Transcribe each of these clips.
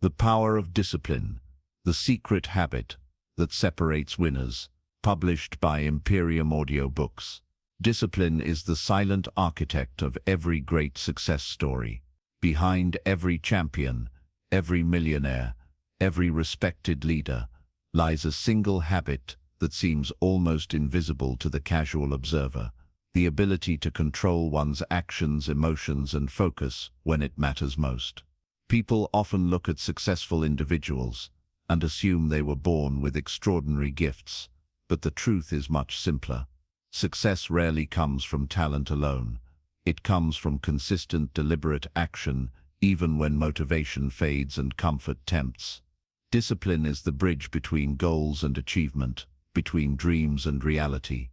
The Power of Discipline, The Secret Habit That Separates Winners, published by Imperium Audiobooks. Discipline is the silent architect of every great success story. Behind every champion, every millionaire, every respected leader, lies a single habit that seems almost invisible to the casual observer: the ability to control one's actions, emotions, and focus when it matters most. People often look at successful individuals and assume they were born with extraordinary gifts, but the truth is much simpler. Success rarely comes from talent alone. It comes from consistent, deliberate action, even when motivation fades and comfort tempts. Discipline is the bridge between goals and achievement, between dreams and reality.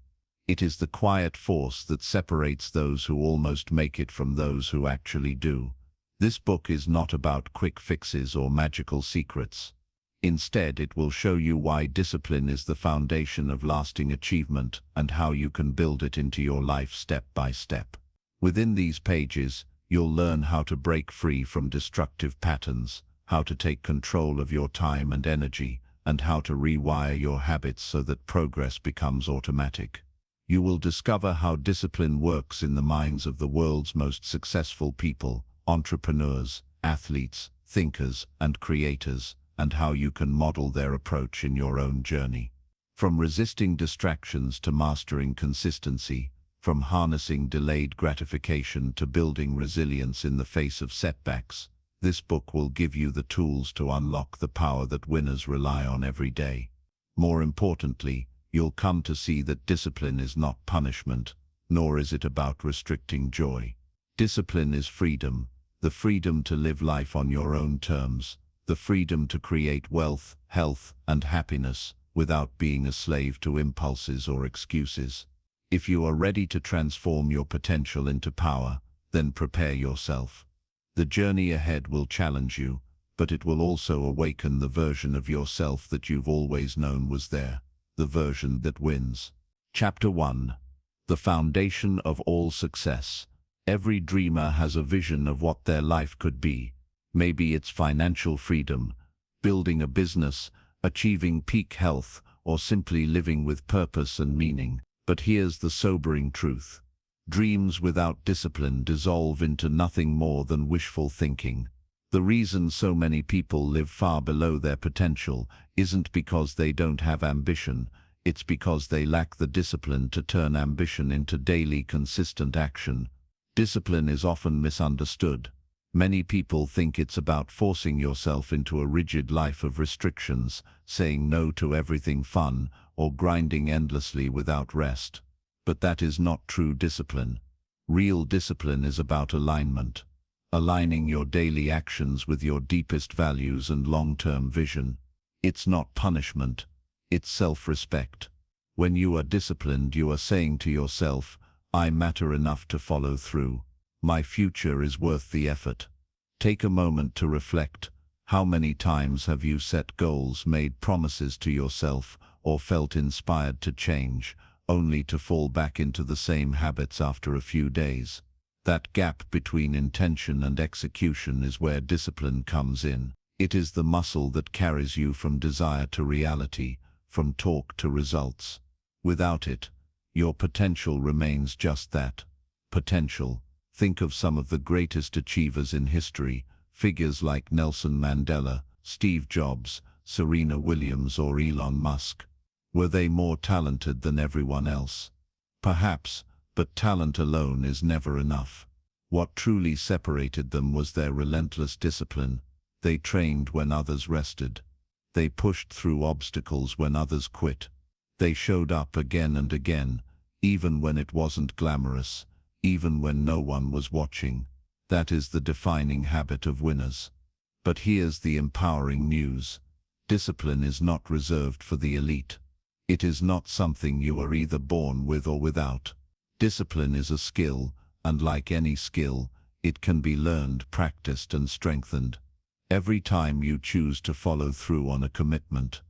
It is the quiet force that separates those who almost make it from those who actually do. This book is not about quick fixes or magical secrets. Instead, it will show you why discipline is the foundation of lasting achievement and how you can build it into your life step by step. Within these pages, you'll learn how to break free from destructive patterns, how to take control of your time and energy, and how to rewire your habits so that progress becomes automatic. You will discover how discipline works in the minds of the world's most successful people, entrepreneurs, athletes, thinkers, and creators, and how you can model their approach in your own journey. From resisting distractions to mastering consistency, from harnessing delayed gratification to building resilience in the face of setbacks, this book will give you the tools to unlock the power that winners rely on every day. More importantly, you'll come to see that discipline is not punishment, nor is it about restricting joy. Discipline is freedom, the freedom to live life on your own terms, the freedom to create wealth, health, and happiness without being a slave to impulses or excuses. If you are ready to transform your potential into power, then prepare yourself. The journey ahead will challenge you, but it will also awaken the version of yourself that you've always known was there, the version that wins. Chapter 1. The Foundation of All Success. Every dreamer has a vision of what their life could be. Maybe it's financial freedom, building a business, achieving peak health, or simply living with purpose and meaning. But here's the sobering truth. Dreams without discipline dissolve into nothing more than wishful thinking. The reason so many people live far below their potential isn't because they don't have ambition, it's because they lack the discipline to turn ambition into daily, consistent action. Discipline is often misunderstood. Many people think it's about forcing yourself into a rigid life of restrictions, saying no to everything fun, or grinding endlessly without rest. But that is not true discipline. Real discipline is about alignment. Aligning your daily actions with your deepest values and long-term vision. It's not punishment, it's self-respect. When you are disciplined, you are saying to yourself, I matter enough to follow through. My future is worth the effort. Take a moment to reflect. How many times have you set goals, made promises to yourself, or felt inspired to change, only to fall back into the same habits after a few days? That gap between intention and execution is where discipline comes in. It is the muscle that carries you from desire to reality, from talk to results. Without it, your potential remains just that, potential. Think of some of the greatest achievers in history, figures like Nelson Mandela, Steve Jobs, Serena Williams, or Elon Musk. Were they more talented than everyone else? Perhaps, but talent alone is never enough. What truly separated them was their relentless discipline. They trained when others rested. They pushed through obstacles when others quit. They showed up again and again, even when it wasn't glamorous, even when no one was watching. That is the defining habit of winners. But here's the empowering news. Discipline is not reserved for the elite. It is not something you are either born with or without. Discipline is a skill, and like any skill, it can be learned, practiced, and strengthened. Every time you choose to follow through on a commitment,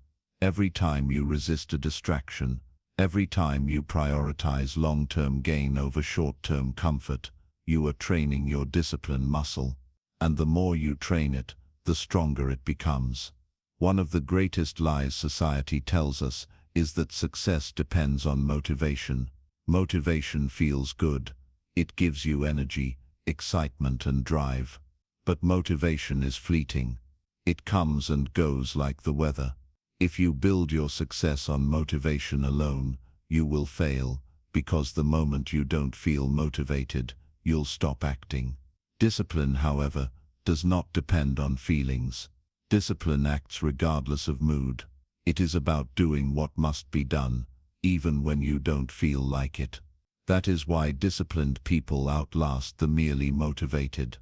every time you resist a distraction, every time you prioritize long-term gain over short-term comfort, you are training your discipline muscle. And the more you train it, the stronger it becomes. One of the greatest lies society tells us is that success depends on motivation. Motivation feels good. It gives you energy, excitement and drive. But motivation is fleeting. It comes and goes like the weather. If you build your success on motivation alone, you will fail, because the moment you don't feel motivated, you'll stop acting. Discipline, however, does not depend on feelings. Discipline acts regardless of mood. It is about doing what must be done, even when you don't feel like it. That is why disciplined people outlast the merely motivated.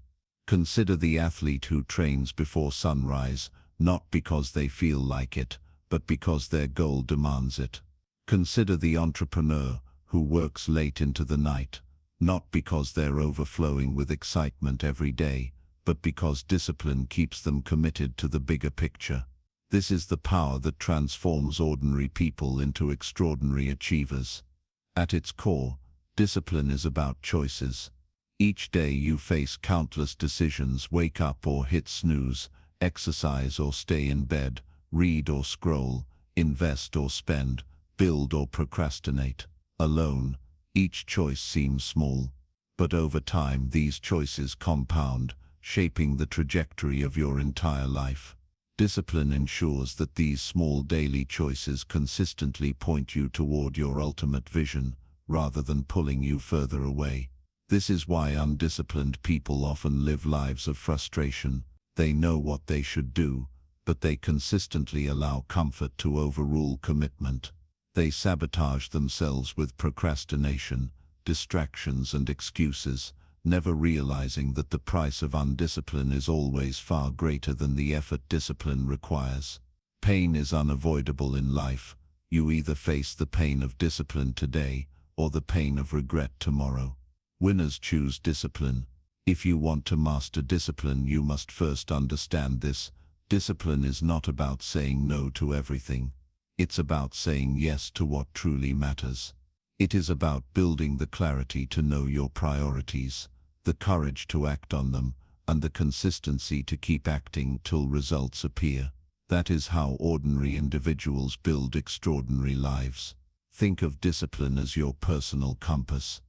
Consider the athlete who trains before sunrise, not because they feel like it, but because their goal demands it. Consider the entrepreneur who works late into the night, not because they're overflowing with excitement every day, but because discipline keeps them committed to the bigger picture. This is the power that transforms ordinary people into extraordinary achievers. At its core, discipline is about choices. Each day you face countless decisions: wake up or hit snooze, exercise or stay in bed, read or scroll, invest or spend, build or procrastinate. Alone, each choice seems small, but over time these choices compound, shaping the trajectory of your entire life. Discipline ensures that these small daily choices consistently point you toward your ultimate vision, rather than pulling you further away. This is why undisciplined people often live lives of frustration. They know what they should do, but they consistently allow comfort to overrule commitment. They sabotage themselves with procrastination, distractions and excuses, never realizing that the price of undiscipline is always far greater than the effort discipline requires. Pain is unavoidable in life. You either face the pain of discipline today, or the pain of regret tomorrow. Winners choose discipline. If you want to master discipline, you must first understand this. Discipline is not about saying no to everything. It's about saying yes to what truly matters. It is about building the clarity to know your priorities, the courage to act on them, and the consistency to keep acting till results appear. That is how ordinary individuals build extraordinary lives. Think of discipline as your personal compass.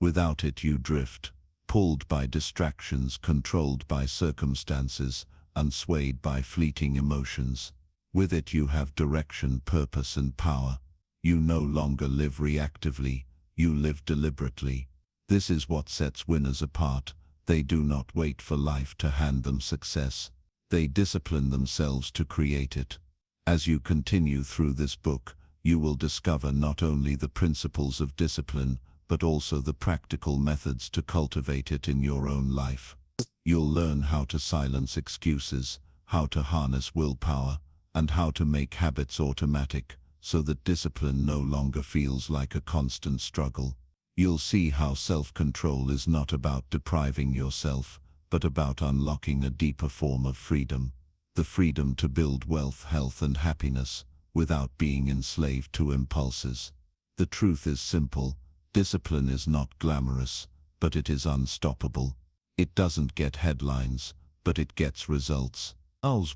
Without it you drift, pulled by distractions, controlled by circumstances, and swayed by fleeting emotions. With it you have direction, purpose and power. You no longer live reactively, you live deliberately. This is what sets winners apart. They do not wait for life to hand them success. They discipline themselves to create it. As you continue through this book, you will discover not only the principles of discipline, but also the practical methods to cultivate it in your own life. You'll learn how to silence excuses, how to harness willpower, and how to make habits automatic, so that discipline no longer feels like a constant struggle. You'll see how self-control is not about depriving yourself, but about unlocking a deeper form of freedom. The freedom to build wealth, health and happiness, without being enslaved to impulses. The truth is simple. Discipline is not glamorous, but it is unstoppable. It doesn't get headlines, but it gets results.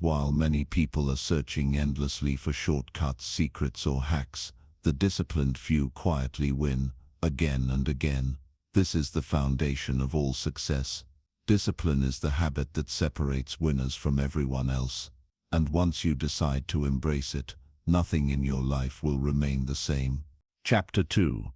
While many people are searching endlessly for shortcuts, secrets or hacks, the disciplined few quietly win, again and again. This is the foundation of all success. Discipline is the habit that separates winners from everyone else. And once you decide to embrace it, nothing in your life will remain the same. Chapter 2.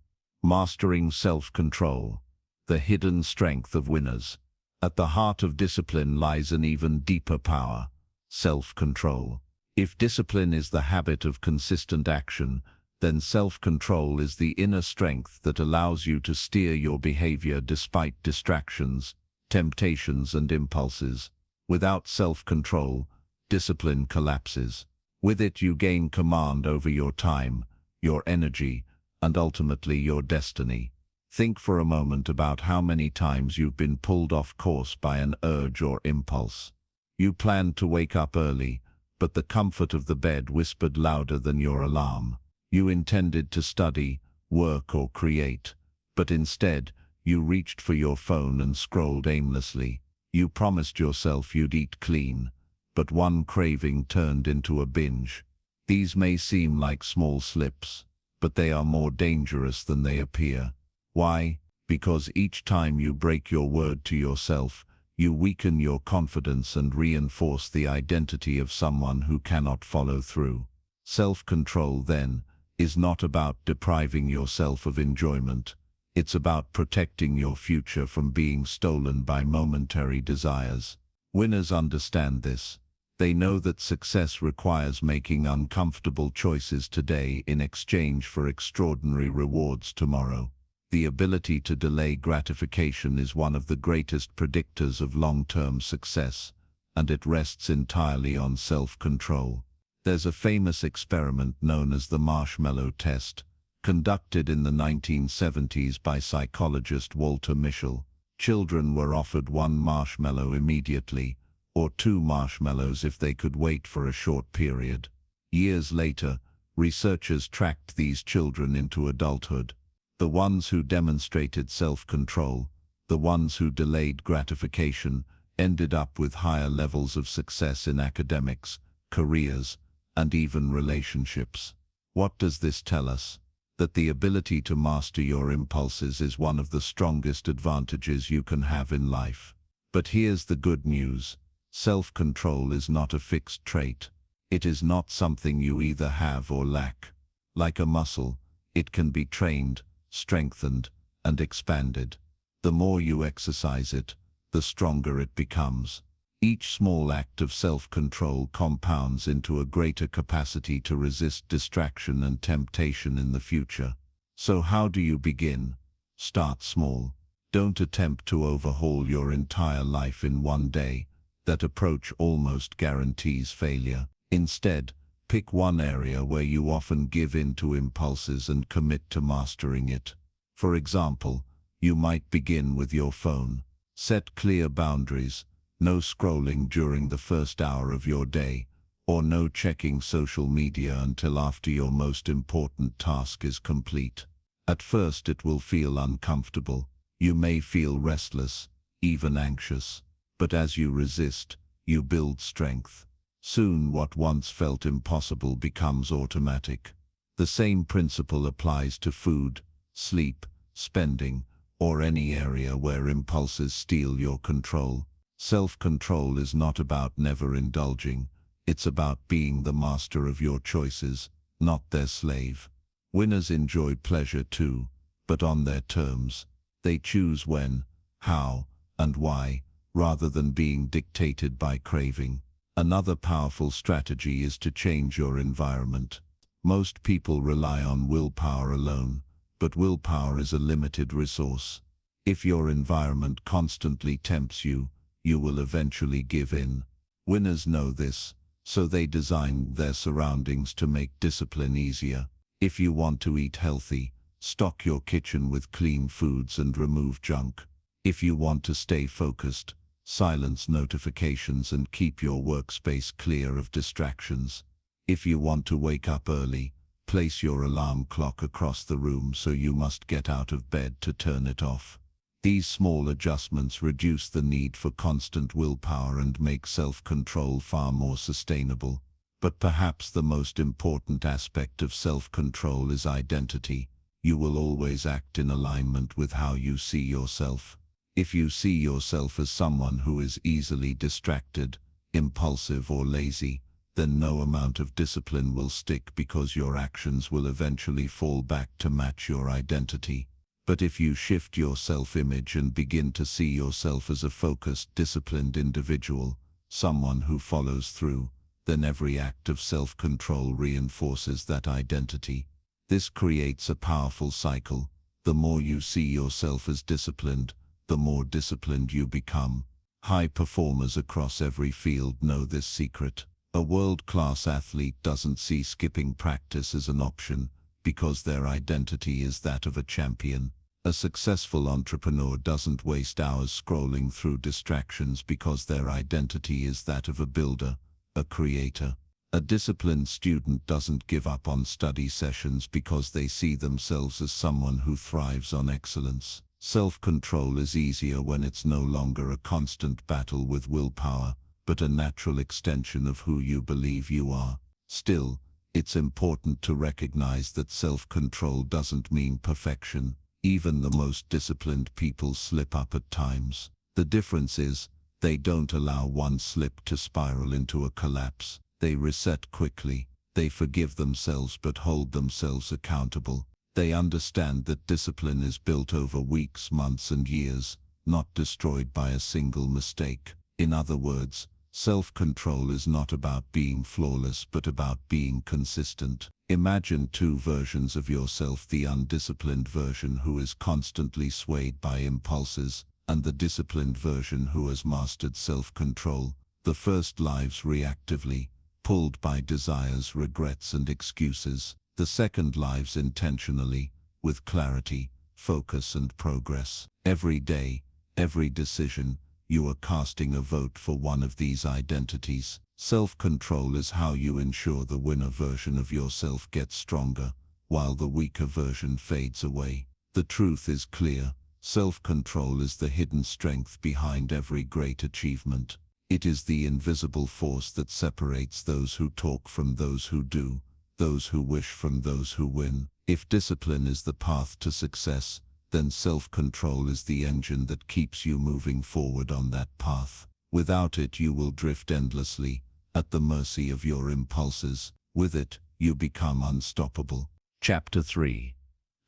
Mastering Self-Control. The Hidden Strength of Winners. At the heart of discipline lies an even deeper power: self-control. If discipline is the habit of consistent action, then self-control is the inner strength that allows you to steer your behavior despite distractions, temptations and impulses. Without self-control, discipline collapses. With it you gain command over your time, your energy, and ultimately your destiny. Think for a moment about how many times you've been pulled off course by an urge or impulse. You planned to wake up early, but the comfort of the bed whispered louder than your alarm. You intended to study, work or create, but instead, you reached for your phone and scrolled aimlessly. You promised yourself you'd eat clean, but one craving turned into a binge. These may seem like small slips, but they are more dangerous than they appear. Why? Because each time you break your word to yourself, you weaken your confidence and reinforce the identity of someone who cannot follow through. Self-control, then, is not about depriving yourself of enjoyment. It's about protecting your future from being stolen by momentary desires. Winners understand this. They know that success requires making uncomfortable choices today in exchange for extraordinary rewards tomorrow. The ability to delay gratification is one of the greatest predictors of long-term success, and it rests entirely on self-control. There's a famous experiment known as the marshmallow test, conducted in the 1970s by psychologist Walter Mischel. Children were offered one marshmallow immediately, or two marshmallows if they could wait for a short period. Years later, researchers tracked these children into adulthood. The ones who demonstrated self-control, the ones who delayed gratification, ended up with higher levels of success in academics, careers, and even relationships. What does this tell us? That the ability to master your impulses is one of the strongest advantages you can have in life. But here's the good news. Self-control is not a fixed trait. It is not something you either have or lack. Like a muscle, it can be trained, strengthened, and expanded. The more you exercise it, the stronger it becomes. Each small act of self-control compounds into a greater capacity to resist distraction and temptation in the future. So how do you begin? Start small. Don't attempt to overhaul your entire life in one day. That approach almost guarantees failure. Instead, pick one area where you often give in to impulses and commit to mastering it. For example, you might begin with your phone. Set clear boundaries. No scrolling during the first hour of your day, or no checking social media until after your most important task is complete. At first it will feel uncomfortable. You may feel restless, even anxious. But as you resist, you build strength. Soon what once felt impossible becomes automatic. The same principle applies to food, sleep, spending, or any area where impulses steal your control. Self-control is not about never indulging. It's about being the master of your choices, not their slave. Winners enjoy pleasure too, but on their terms. They choose when, how, and why, rather than being dictated by craving. Another powerful strategy is to change your environment. Most people rely on willpower alone, but willpower is a limited resource. If your environment constantly tempts you, you will eventually give in. Winners know this, so they design their surroundings to make discipline easier. If you want to eat healthy, stock your kitchen with clean foods and remove junk. If you want to stay focused, silence notifications and keep your workspace clear of distractions. If you want to wake up early, place your alarm clock across the room so you must get out of bed to turn it off. These small adjustments reduce the need for constant willpower and make self-control far more sustainable. But perhaps the most important aspect of self-control is identity. You will always act in alignment with how you see yourself. If you see yourself as someone who is easily distracted, impulsive or lazy, then no amount of discipline will stick because your actions will eventually fall back to match your identity. But if you shift your self-image and begin to see yourself as a focused, disciplined individual, someone who follows through, then every act of self-control reinforces that identity. This creates a powerful cycle. The more you see yourself as disciplined, the more disciplined you become. High performers across every field know this secret. A world-class athlete doesn't see skipping practice as an option because their identity is that of a champion. A successful entrepreneur doesn't waste hours scrolling through distractions because their identity is that of a builder, a creator. A disciplined student doesn't give up on study sessions because they see themselves as someone who thrives on excellence. Self-control is easier when it's no longer a constant battle with willpower, but a natural extension of who you believe you are. Still, it's important to recognize that self-control doesn't mean perfection. Even the most disciplined people slip up at times. The difference is, they don't allow one slip to spiral into a collapse. They reset quickly. They forgive themselves but hold themselves accountable. They understand that discipline is built over weeks, months, and years, not destroyed by a single mistake. In other words, self-control is not about being flawless but about being consistent. Imagine two versions of yourself: the undisciplined version who is constantly swayed by impulses, and the disciplined version who has mastered self-control. The first lives reactively, pulled by desires, regrets, and excuses. The second lives intentionally, with clarity, focus, and progress. Every day, every decision, you are casting a vote for one of these identities. Self-control is how you ensure the winner version of yourself gets stronger, while the weaker version fades away. The truth is clear: self-control is the hidden strength behind every great achievement. It is the invisible force that separates those who talk from those who do, those who wish from those who win. If discipline is the path to success, then self-control is the engine that keeps you moving forward on that path. Without it, you will drift endlessly, at the mercy of your impulses. With it, you become unstoppable. Chapter 3.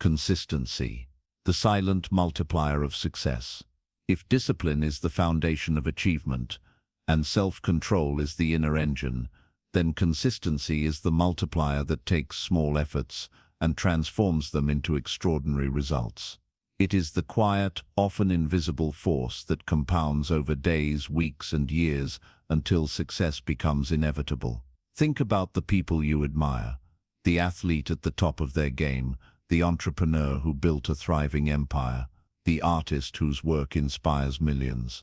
Consistency, the silent multiplier of success. If discipline is the foundation of achievement, and self-control is the inner engine, then consistency is the multiplier that takes small efforts and transforms them into extraordinary results. It is the quiet, often invisible force that compounds over days, weeks, and years until success becomes inevitable. Think about the people you admire: the athlete at the top of their game, the entrepreneur who built a thriving empire, the artist whose work inspires millions.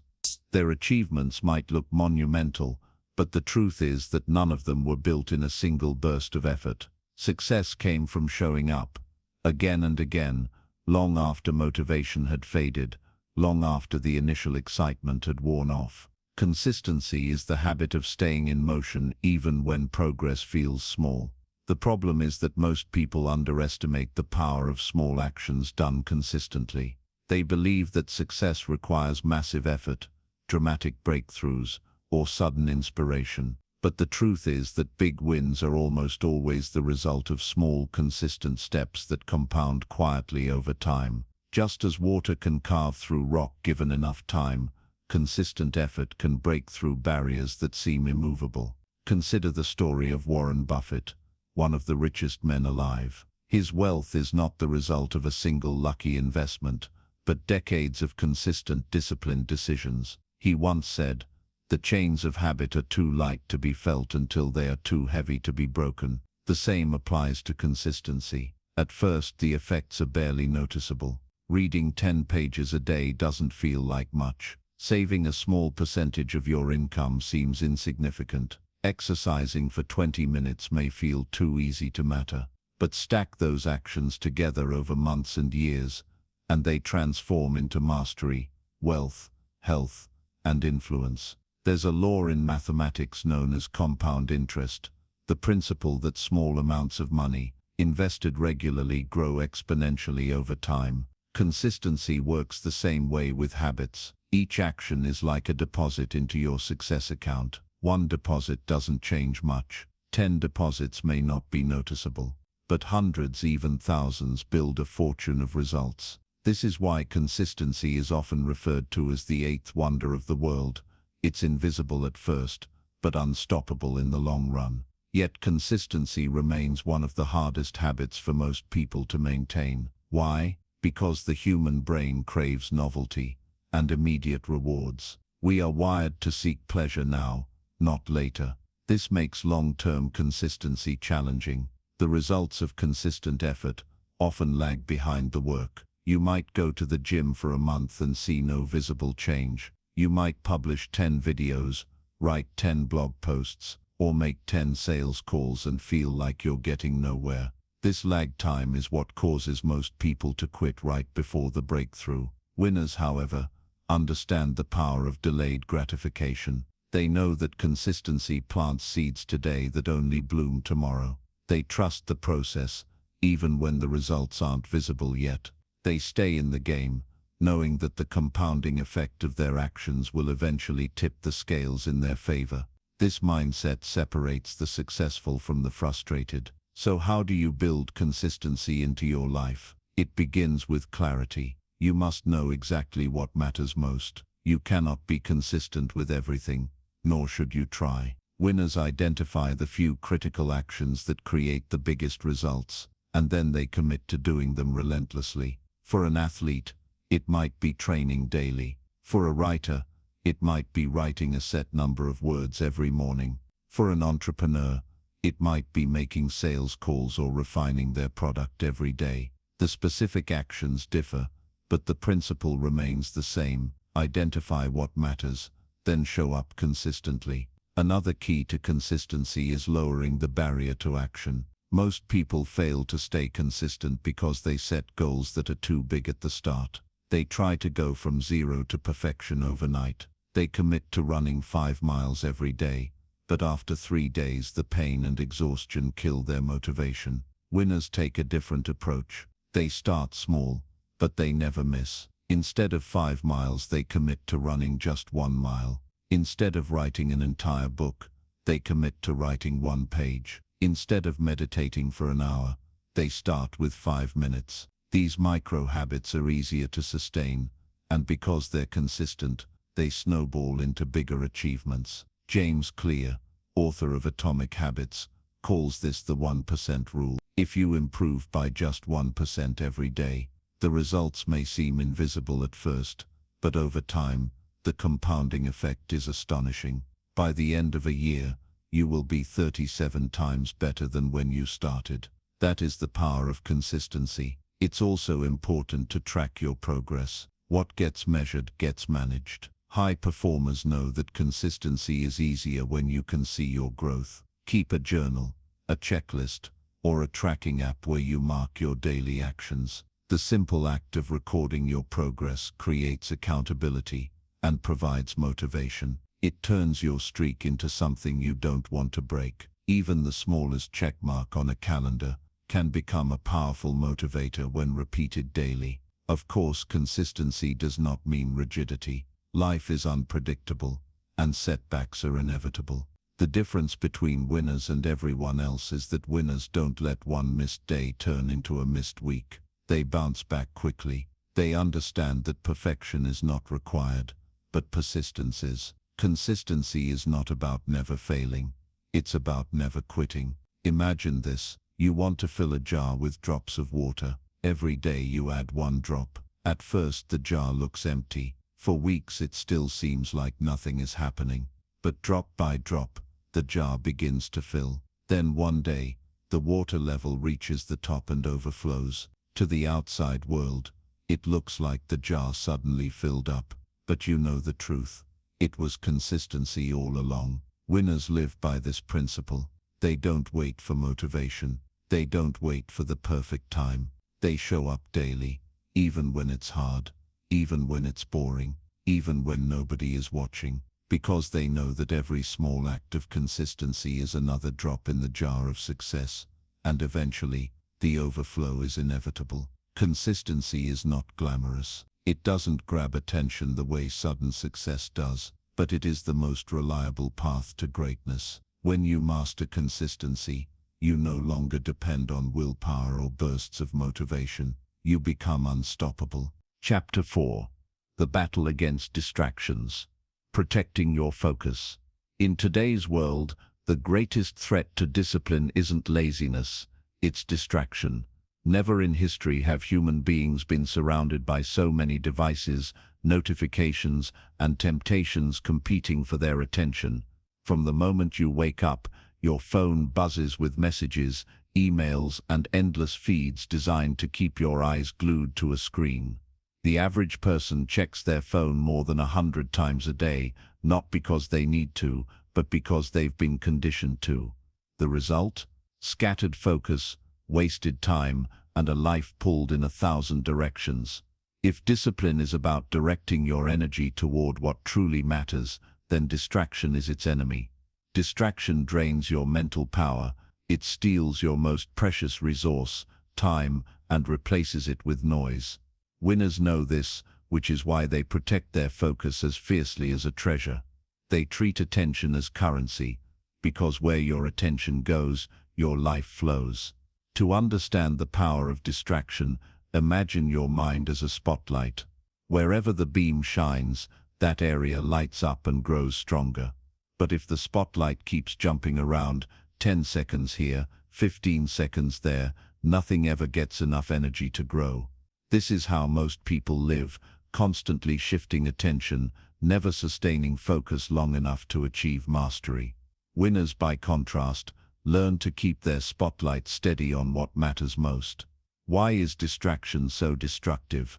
Their achievements might look monumental, but the truth is that none of them were built in a single burst of effort. Success came from showing up, again and again, long after motivation had faded, long after the initial excitement had worn off. Consistency is the habit of staying in motion even when progress feels small. The problem is that most people underestimate the power of small actions done consistently. They believe that success requires massive effort, dramatic breakthroughs, or sudden inspiration. But the truth is that big wins are almost always the result of small, consistent steps that compound quietly over time. Just as water can carve through rock given enough time, consistent effort can break through barriers that seem immovable. Consider the story of Warren Buffett, one of the richest men alive. His wealth is not the result of a single lucky investment, but decades of consistent, disciplined decisions. He once said, "The chains of habit are too light to be felt until they are too heavy to be broken." The same applies to consistency. At first, the effects are barely noticeable. Reading 10 pages a day doesn't feel like much. Saving a small percentage of your income seems insignificant. Exercising for 20 minutes may feel too easy to matter. But stack those actions together over months and years, and they transform into mastery, wealth, health, and influence. There's a law in mathematics known as compound interest, the principle that small amounts of money, invested regularly, grow exponentially over time. Consistency works the same way with habits. Each action is like a deposit into your success account. One deposit doesn't change much. 10 deposits may not be noticeable, but hundreds, even thousands, build a fortune of results. This is why consistency is often referred to as the eighth wonder of the world. It's invisible at first, but unstoppable in the long run. Yet consistency remains one of the hardest habits for most people to maintain. Why? Because the human brain craves novelty and immediate rewards. We are wired to seek pleasure now, not later. This makes long-term consistency challenging. The results of consistent effort often lag behind the work. You might go to the gym for a month and see no visible change. You might publish 10 videos, write 10 blog posts, or make 10 sales calls and feel like you're getting nowhere. This lag time is what causes most people to quit right before the breakthrough. Winners, however, understand the power of delayed gratification. They know that consistency plants seeds today that only bloom tomorrow. They trust the process, even when the results aren't visible yet. They stay in the game, knowing that the compounding effect of their actions will eventually tip the scales in their favor. This mindset separates the successful from the frustrated. So how do you build consistency into your life? It begins with clarity. You must know exactly what matters most. You cannot be consistent with everything, nor should you try. Winners identify the few critical actions that create the biggest results, and then they commit to doing them relentlessly. For an athlete, it might be training daily. For a writer, it might be writing a set number of words every morning. For an entrepreneur, it might be making sales calls or refining their product every day. The specific actions differ, but the principle remains the same. Identify what matters, then show up consistently. Another key to consistency is lowering the barrier to action. Most people fail to stay consistent because they set goals that are too big at the start. They try to go from zero to perfection overnight. They commit to running 5 miles every day, but after 3 days the pain and exhaustion kill their motivation. Winners take a different approach. They start small, but they never miss. Instead of 5 miles, they commit to running just 1 mile. Instead of writing an entire book, they commit to writing 1 page. Instead of meditating for an hour, they start with 5 minutes. These micro habits are easier to sustain, and because they're consistent, they snowball into bigger achievements. James Clear, author of Atomic Habits, calls this the 1% rule. If you improve by just 1% every day, the results may seem invisible at first, but over time, the compounding effect is astonishing. By the end of a year, you will be 37 times better than when you started. That is the power of consistency. It's also important to track your progress. What gets measured gets managed. High performers know that consistency is easier when you can see your growth. Keep a journal, a checklist, or a tracking app where you mark your daily actions. The simple act of recording your progress creates accountability and provides motivation. It turns your streak into something you don't want to break. Even the smallest checkmark on a calendar can become a powerful motivator when repeated daily. Of course, consistency does not mean rigidity. Life is unpredictable, and setbacks are inevitable. The difference between winners and everyone else is that winners don't let one missed day turn into a missed week. They bounce back quickly. They understand that perfection is not required, but persistence is. Consistency is not about never failing. It's about never quitting. Imagine this. You want to fill a jar with drops of water. Every day you add 1 drop. At first the jar looks empty. For weeks it still seems like nothing is happening. But drop by drop, the jar begins to fill. Then one day, the water level reaches the top and overflows. To the outside world, it looks like the jar suddenly filled up. But you know the truth. It was consistency all along. Winners live by this principle. They don't wait for motivation. They don't wait for the perfect time. They show up daily, even when it's hard, even when it's boring, even when nobody is watching, because they know that every small act of consistency is another drop in the jar of success, and eventually, the overflow is inevitable. Consistency is not glamorous. It doesn't grab attention the way sudden success does, but it is the most reliable path to greatness. When you master consistency, you no longer depend on willpower or bursts of motivation. You become unstoppable. Chapter 4. The Battle Against Distractions. Protecting your focus. In today's world, the greatest threat to discipline isn't laziness, it's distraction. Never in history have human beings been surrounded by so many devices, notifications, and temptations competing for their attention. From the moment you wake up, your phone buzzes with messages, emails, and endless feeds designed to keep your eyes glued to a screen. The average person checks their phone more than 100 times a day, not because they need to, but because they've been conditioned to. The result? Scattered focus, wasted time, and a life pulled in 1,000 directions. If discipline is about directing your energy toward what truly matters, then distraction is its enemy. Distraction drains your mental power. It steals your most precious resource, time, and replaces it with noise. Winners know this, which is why they protect their focus as fiercely as a treasure. They treat attention as currency, because where your attention goes, your life flows. To understand the power of distraction, imagine your mind as a spotlight. Wherever the beam shines, that area lights up and grows stronger. But if the spotlight keeps jumping around, 10 seconds here, 15 seconds there, nothing ever gets enough energy to grow. This is how most people live, constantly shifting attention, never sustaining focus long enough to achieve mastery. Winners, by contrast, learn to keep their spotlight steady on what matters most. Why is distraction so destructive?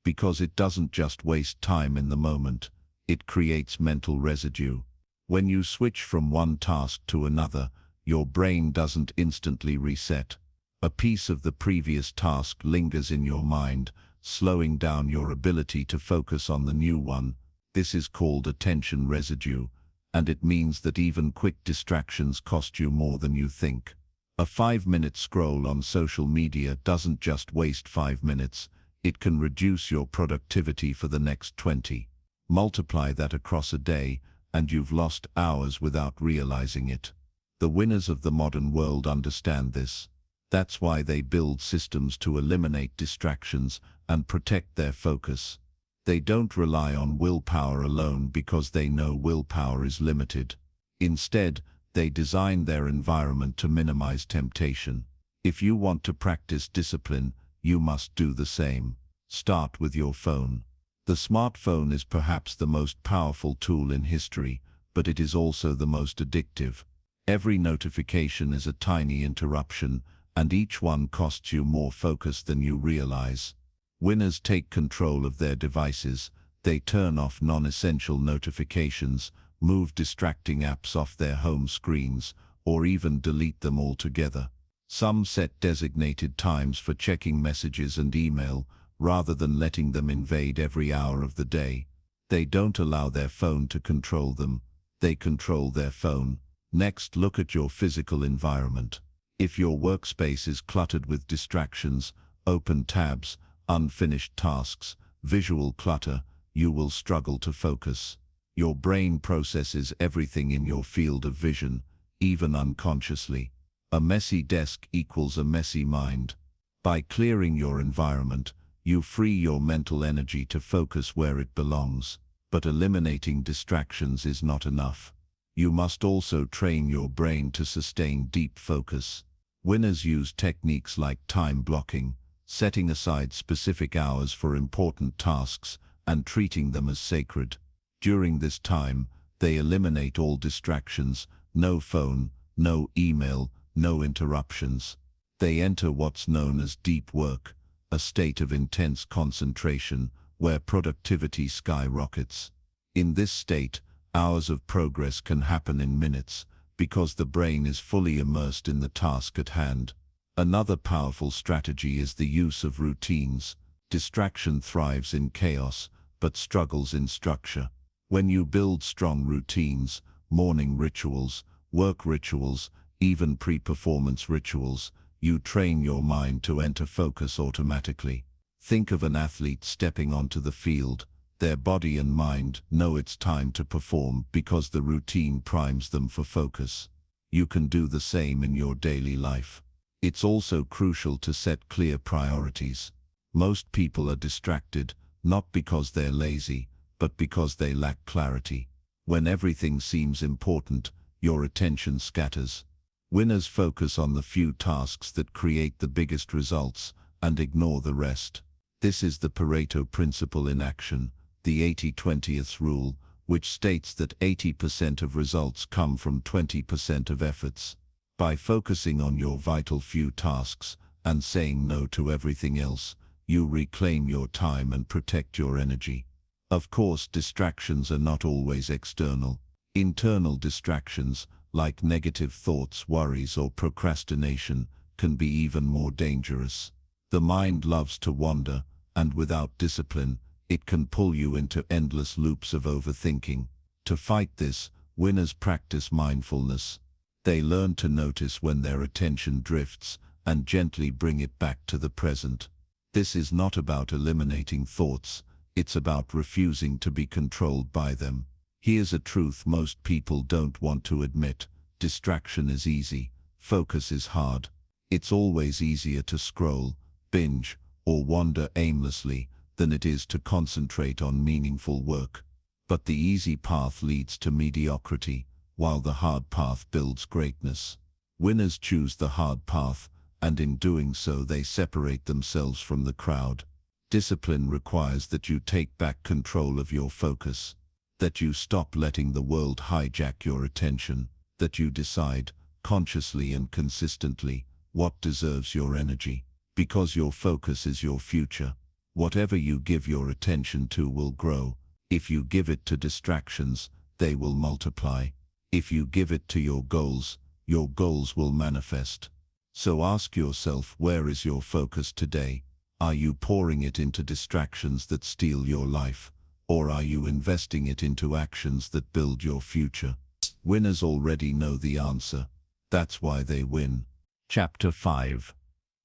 Because it doesn't just waste time in the moment, it creates mental residue. When you switch from one task to another, your brain doesn't instantly reset. A piece of the previous task lingers in your mind, slowing down your ability to focus on the new one. This is called attention residue, and it means that even quick distractions cost you more than you think. A 5-minute scroll on social media doesn't just waste 5 minutes, it can reduce your productivity for the next 20. Multiply that across a day, and you've lost hours without realizing it. The winners of the modern world understand this. That's why they build systems to eliminate distractions and protect their focus. They don't rely on willpower alone because they know willpower is limited. Instead, they design their environment to minimize temptation. If you want to practice discipline, you must do the same. Start with your phone. The smartphone is perhaps the most powerful tool in history, but it is also the most addictive. Every notification is a tiny interruption, and each one costs you more focus than you realize. Winners take control of their devices. They turn off non-essential notifications, move distracting apps off their home screens, or even delete them altogether. Some set designated times for checking messages and email, rather than letting them invade every hour of the day. They don't allow their phone to control them. They control their phone. Next, look at your physical environment. If your workspace is cluttered with distractions, open tabs, unfinished tasks, visual clutter, you will struggle to focus. Your brain processes everything in your field of vision, even unconsciously. A messy desk equals a messy mind. By clearing your environment, you free your mental energy to focus where it belongs. But eliminating distractions is not enough. You must also train your brain to sustain deep focus. Winners use techniques like time blocking, setting aside specific hours for important tasks, and treating them as sacred. During this time, they eliminate all distractions, no phone, no email, no interruptions. They enter what's known as deep work, a state of intense concentration where productivity skyrockets. In this state, hours of progress can happen in minutes because the brain is fully immersed in the task at hand. Another powerful strategy is the use of routines. Distraction thrives in chaos, but struggles in structure. When you build strong routines, morning rituals, work rituals, even pre-performance rituals, you train your mind to enter focus automatically. Think of an athlete stepping onto the field. Their body and mind know it's time to perform because the routine primes them for focus. You can do the same in your daily life. It's also crucial to set clear priorities. Most people are distracted, not because they're lazy, but because they lack clarity. When everything seems important, your attention scatters. Winners focus on the few tasks that create the biggest results and ignore the rest. This is the Pareto principle in action, the 80-20th rule, which states that 80% of results come from 20% of efforts. By focusing on your vital few tasks and saying no to everything else, you reclaim your time and protect your energy. Of course, distractions are not always external. Internal distractions, like negative thoughts, worries, or procrastination, can be even more dangerous. The mind loves to wander, and without discipline, it can pull you into endless loops of overthinking. To fight this, winners practice mindfulness. They learn to notice when their attention drifts and gently bring it back to the present. This is not about eliminating thoughts, it's about refusing to be controlled by them. Here's a truth most people don't want to admit: distraction is easy, focus is hard. It's always easier to scroll, binge, or wander aimlessly than it is to concentrate on meaningful work. But the easy path leads to mediocrity, while the hard path builds greatness. Winners choose the hard path, and in doing so they separate themselves from the crowd. Discipline requires that you take back control of your focus, that you stop letting the world hijack your attention, that you decide, consciously and consistently, what deserves your energy, because your focus is your future. Whatever you give your attention to will grow. If you give it to distractions, they will multiply. If you give it to your goals will manifest. So ask yourself, where is your focus today? Are you pouring it into distractions that steal your life, or are you investing it into actions that build your future? Winners already know the answer. That's why they win. Chapter 5.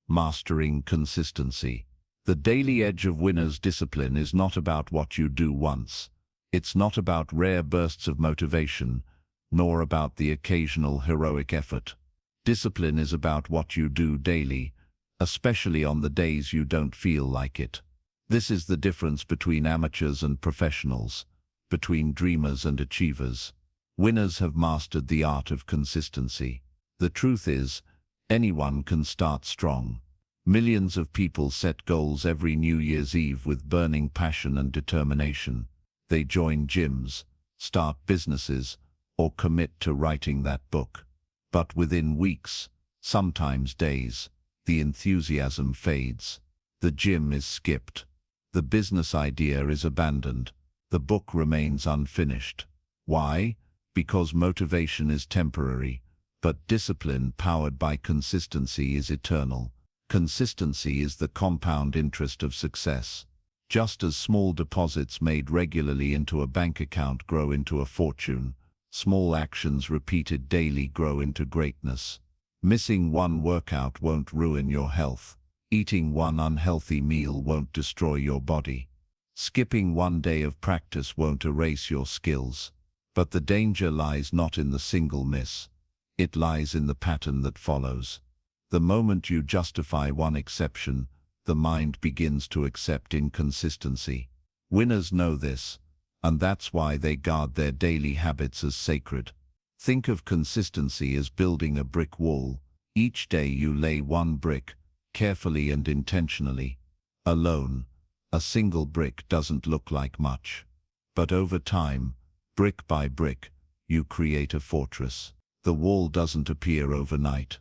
Mastering Consistency. The daily edge of winners' discipline is not about what you do once. It's not about rare bursts of motivation, nor about the occasional heroic effort. Discipline is about what you do daily, especially on the days you don't feel like it. This is the difference between amateurs and professionals, between dreamers and achievers. Winners have mastered the art of consistency. The truth is, anyone can start strong. Millions of people set goals every New Year's Eve with burning passion and determination. They join gyms, start businesses, or commit to writing that book. But within weeks, sometimes days, the enthusiasm fades. The gym is skipped. The business idea is abandoned. The book remains unfinished. Why? Because motivation is temporary, but discipline powered by consistency is eternal. Consistency is the compound interest of success. Just as small deposits made regularly into a bank account grow into a fortune, small actions repeated daily grow into greatness. Missing one workout won't ruin your health. Eating one unhealthy meal won't destroy your body. Skipping one day of practice won't erase your skills. But the danger lies not in the single miss. It lies in the pattern that follows. The moment you justify one exception, the mind begins to accept inconsistency. Winners know this, and that's why they guard their daily habits as sacred. Think of consistency as building a brick wall. Each day you lay one brick, carefully and intentionally. Alone, a single brick doesn't look like much. But over time, brick by brick, you create a fortress. The wall doesn't appear overnight.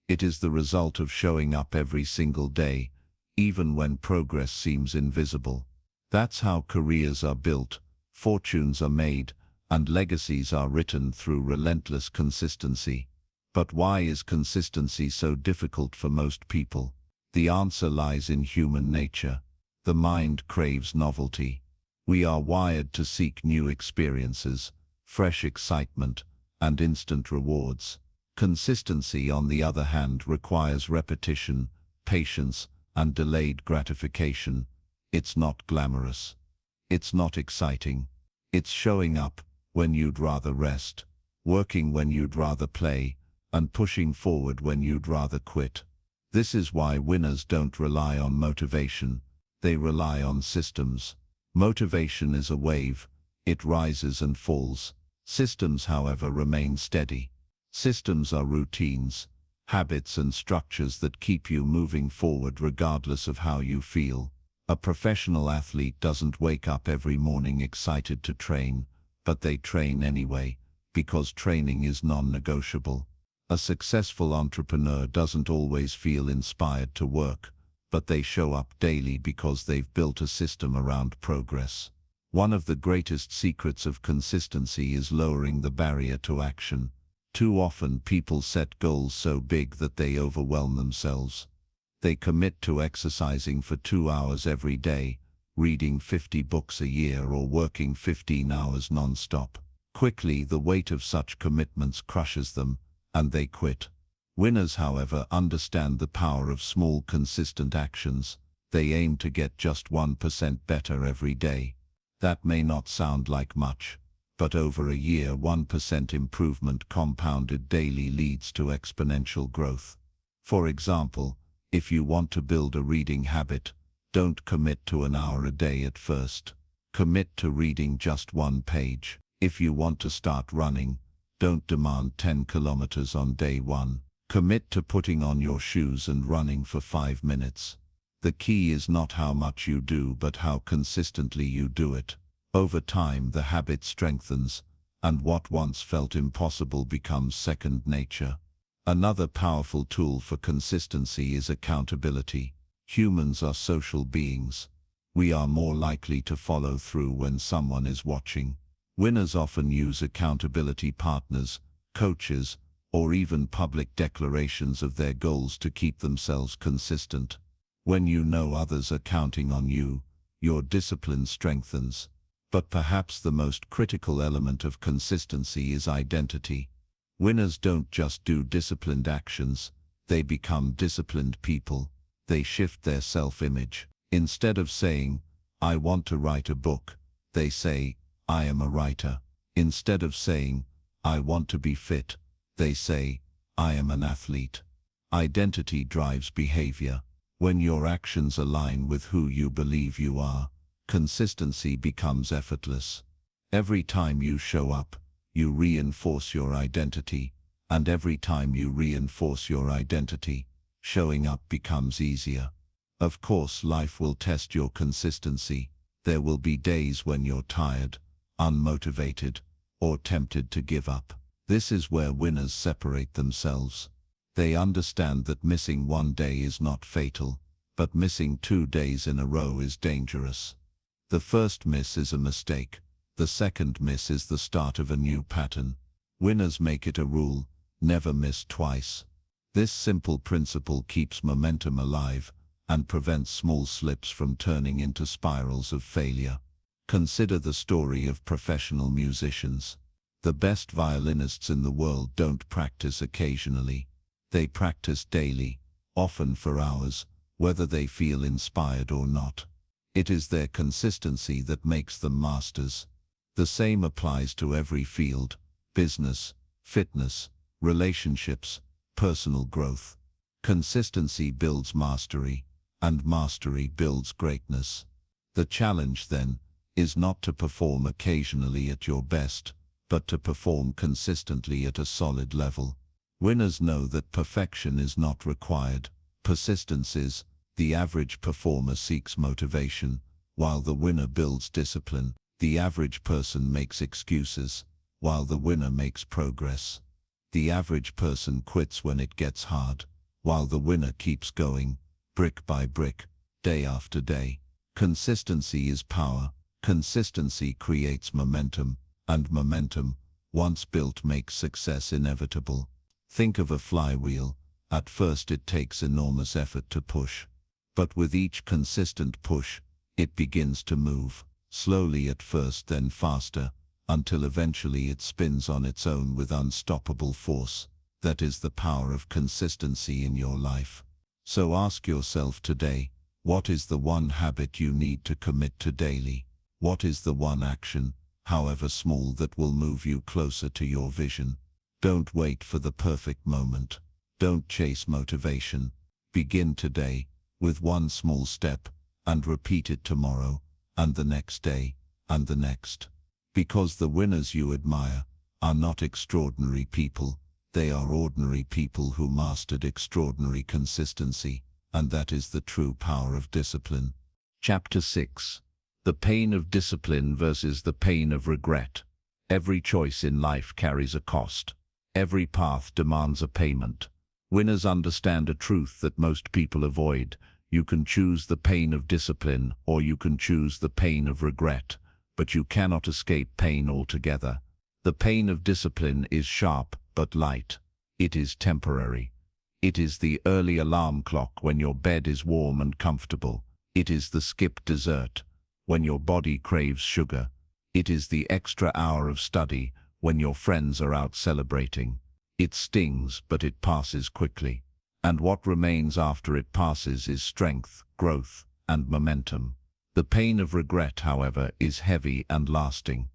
It is the result of showing up every single day, even when progress seems invisible. That's how careers are built, fortunes are made, and legacies are written through relentless consistency. But why is consistency so difficult for most people? The answer lies in human nature. The mind craves novelty. We are wired to seek new experiences, fresh excitement, and instant rewards. Consistency, on the other hand, requires repetition, patience, and delayed gratification. It's not glamorous. It's not exciting. It's showing up when you'd rather rest, working when you'd rather play, and pushing forward when you'd rather quit. This is why winners don't rely on motivation. They rely on systems. Motivation is a wave. It rises and falls. Systems, however, remain steady. Systems are routines, habits and structures that keep you moving forward regardless of how you feel. A professional athlete doesn't wake up every morning excited to train, but they train anyway, because training is non-negotiable. A successful entrepreneur doesn't always feel inspired to work, but they show up daily because they've built a system around progress. One of the greatest secrets of consistency is lowering the barrier to action. Too often people set goals so big that they overwhelm themselves. They commit to exercising for 2 hours every day, reading 50 books a year, or working 15 hours non-stop. Quickly, the weight of such commitments crushes them, and they quit. Winners, however, understand the power of small, consistent actions. They aim to get just 1% better every day. That may not sound like much, but over a year, 1% improvement compounded daily leads to exponential growth. For example, if you want to build a reading habit, don't commit to an hour a day at first. Commit to reading just 1 page. If you want to start running, don't demand 10 kilometers on day 1. Commit to putting on your shoes and running for 5 minutes. The key is not how much you do, but how consistently you do it. Over time, the habit strengthens, and what once felt impossible becomes second nature. Another powerful tool for consistency is accountability. Humans are social beings. We are more likely to follow through when someone is watching. Winners often use accountability partners, coaches, or even public declarations of their goals to keep themselves consistent. When you know others are counting on you, your discipline strengthens. But perhaps the most critical element of consistency is identity. Winners don't just do disciplined actions, they become disciplined people. They shift their self-image. Instead of saying, "I want to write a book," they say, "I am a writer." Instead of saying, "I want to be fit," they say, "I am an athlete." Identity drives behavior. When your actions align with who you believe you are, consistency becomes effortless. Every time you show up, you reinforce your identity, and every time you reinforce your identity, showing up becomes easier. Of course, life will test your consistency. There will be days when you're tired, unmotivated, or tempted to give up. This is where winners separate themselves. They understand that missing 1 day is not fatal, but missing 2 days in a row is dangerous. The first miss is a mistake. The second miss is the start of a new pattern. Winners make it a rule: never miss twice. This simple principle keeps momentum alive and prevents small slips from turning into spirals of failure. Consider the story of professional musicians. The best violinists in the world don't practice occasionally. They practice daily, often for hours, whether they feel inspired or not. It is their consistency that makes them masters. The same applies to every field: business, fitness, relationships, personal growth. Consistency builds mastery, and mastery builds greatness. The challenge, then, is not to perform occasionally at your best, but to perform consistently at a solid level. Winners know that perfection is not required. Persistence is. The average performer seeks motivation, while the winner builds discipline. The average person makes excuses, while the winner makes progress. The average person quits when it gets hard, while the winner keeps going, brick by brick, day after day. Consistency is power. Consistency creates momentum, and momentum, once built, makes success inevitable. Think of a flywheel. At first it takes enormous effort to push. But with each consistent push, it begins to move, slowly at first, then faster, until eventually it spins on its own with unstoppable force. That is the power of consistency in your life. So ask yourself today, what is the one habit you need to commit to daily? What is the one action, however small, that will move you closer to your vision? Don't wait for the perfect moment. Don't chase motivation. Begin today, with one small step, and repeat it tomorrow, and the next day, and the next. Because the winners you admire are not extraordinary people, they are ordinary people who mastered extraordinary consistency, and that is the true power of discipline. Chapter 6. The pain of discipline versus the pain of regret. Every choice in life carries a cost. Every path demands a payment. Winners understand a truth that most people avoid. You can choose the pain of discipline, or you can choose the pain of regret, but you cannot escape pain altogether. The pain of discipline is sharp but light. It is temporary. It is the early alarm clock when your bed is warm and comfortable. It is the skipped dessert when your body craves sugar. It is the extra hour of study when your friends are out celebrating. It stings, but it passes quickly. And what remains after it passes is strength, growth, and momentum. The pain of regret, however, is heavy and lasting.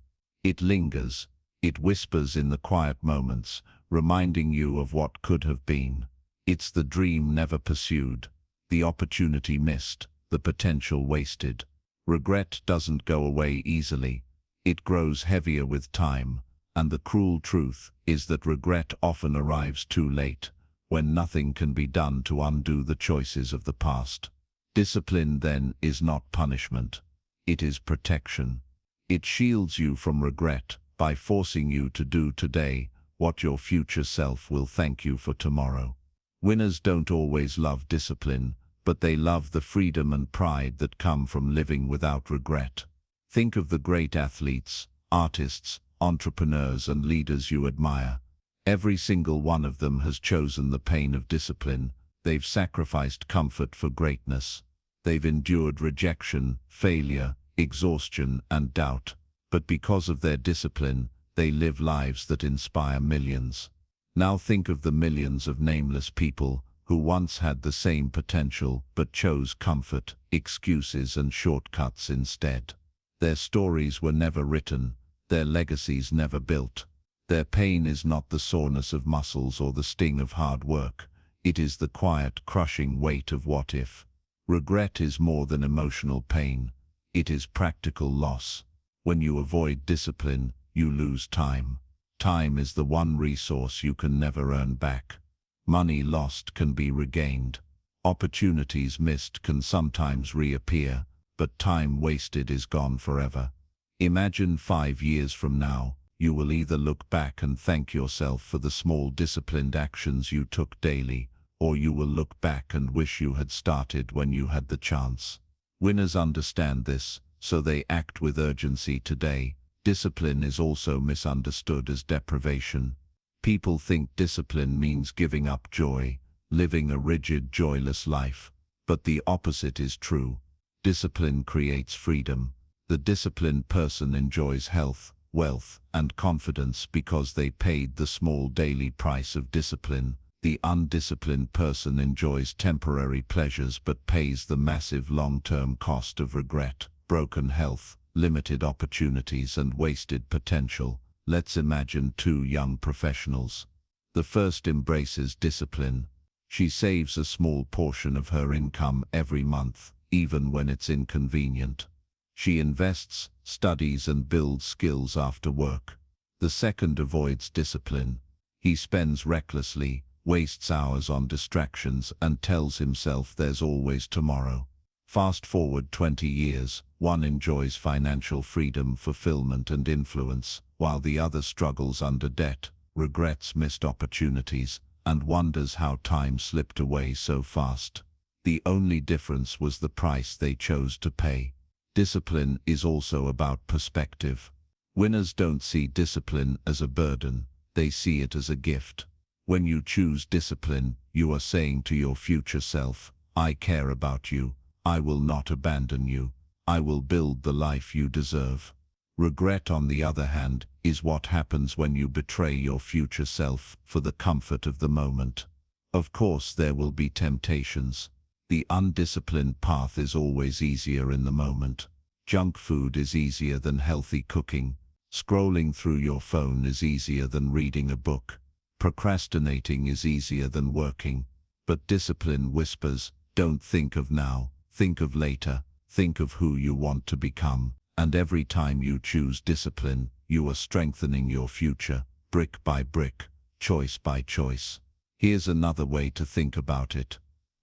It lingers. It whispers in the quiet moments, reminding you of what could have been. It's the dream never pursued, the opportunity missed, the potential wasted. Regret doesn't go away easily. It grows heavier with time, and the cruel truth is that regret often arrives too late, when nothing can be done to undo the choices of the past. Discipline, then, is not punishment. It is protection. It shields you from regret by forcing you to do today what your future self will thank you for tomorrow. Winners don't always love discipline, but they love the freedom and pride that come from living without regret. Think of the great athletes, artists, entrepreneurs, and leaders you admire. Every single one of them has chosen the pain of discipline. They've sacrificed comfort for greatness. They've endured rejection, failure, exhaustion, and doubt. But because of their discipline, they live lives that inspire millions. Now think of the millions of nameless people who once had the same potential but chose comfort, excuses, and shortcuts instead. Their stories were never written, their legacies never built. Their pain is not the soreness of muscles or the sting of hard work. It is the quiet, crushing weight of what if. Regret is more than emotional pain. It is practical loss. When you avoid discipline, you lose time. Time is the one resource you can never earn back. Money lost can be regained. Opportunities missed can sometimes reappear, but time wasted is gone forever. Imagine 5 years from now, you will either look back and thank yourself for the small disciplined actions you took daily, or you will look back and wish you had started when you had the chance. Winners understand this, so they act with urgency today. Discipline is also misunderstood as deprivation. People think discipline means giving up joy, living a rigid, joyless life. But the opposite is true. Discipline creates freedom. The disciplined person enjoys health, wealth, and confidence because they paid the small daily price of discipline. The undisciplined person enjoys temporary pleasures but pays the massive long-term cost of regret, broken health, limited opportunities, and wasted potential. Let's imagine 2 young professionals. The first embraces discipline. She saves a small portion of her income every month, even when it's inconvenient. She invests, studies, and builds skills after work. The second avoids discipline. He spends recklessly, wastes hours on distractions, and tells himself there's always tomorrow. Fast forward 20 years, one enjoys financial freedom, fulfillment, and influence, while the other struggles under debt, regrets missed opportunities, and wonders how time slipped away so fast. The only difference was the price they chose to pay. Discipline is also about perspective. Winners don't see discipline as a burden, they see it as a gift. When you choose discipline, you are saying to your future self, I care about you, I will not abandon you, I will build the life you deserve. Regret, on the other hand, is what happens when you betray your future self for the comfort of the moment. Of course, there will be temptations. The undisciplined path is always easier in the moment. Junk food is easier than healthy cooking. Scrolling through your phone is easier than reading a book. Procrastinating is easier than working. But discipline whispers, don't think of now, think of later, think of who you want to become. And every time you choose discipline, you are strengthening your future, brick by brick, choice by choice. Here's another way to think about it.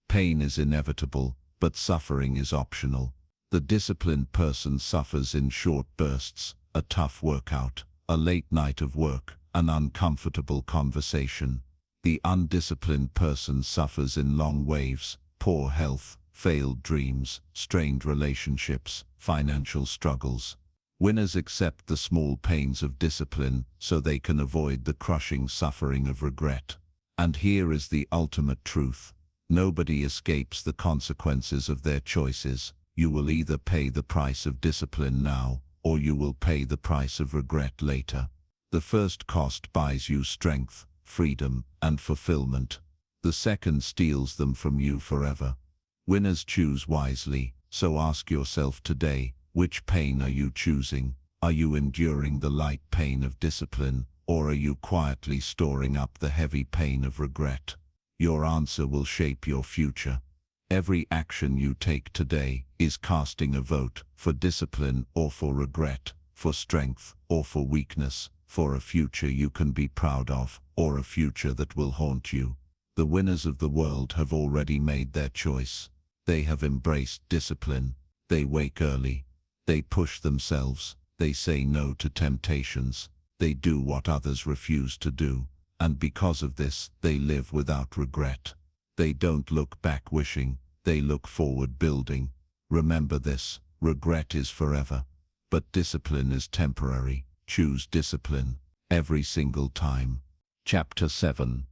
Pain is inevitable, but suffering is optional. The disciplined person suffers in short bursts, a tough workout, a late night of work, an uncomfortable conversation. The undisciplined person suffers in long waves, poor health, failed dreams, strained relationships, financial struggles. Winners accept the small pains of discipline so they can avoid the crushing suffering of regret. And here is the ultimate truth. Nobody escapes the consequences of their choices. You will either pay the price of discipline now, or you will pay the price of regret later. The first cost buys you strength, freedom, and fulfillment. The second steals them from you forever. Winners choose wisely, so ask yourself today, which pain are you choosing? Are you enduring the light pain of discipline, or are you quietly storing up the heavy pain of regret? Your answer will shape your future. Every action you take today is casting a vote for discipline or for regret, for strength or for weakness, for a future you can be proud of, or a future that will haunt you. The winners of the world have already made their choice. They have embraced discipline. They wake early. They push themselves. They say no to temptations. They do what others refuse to do. And because of this, they live without regret. They don't look back wishing. They look forward building. Remember this, regret is forever. But discipline is temporary. Choose discipline every single time. Chapter 7.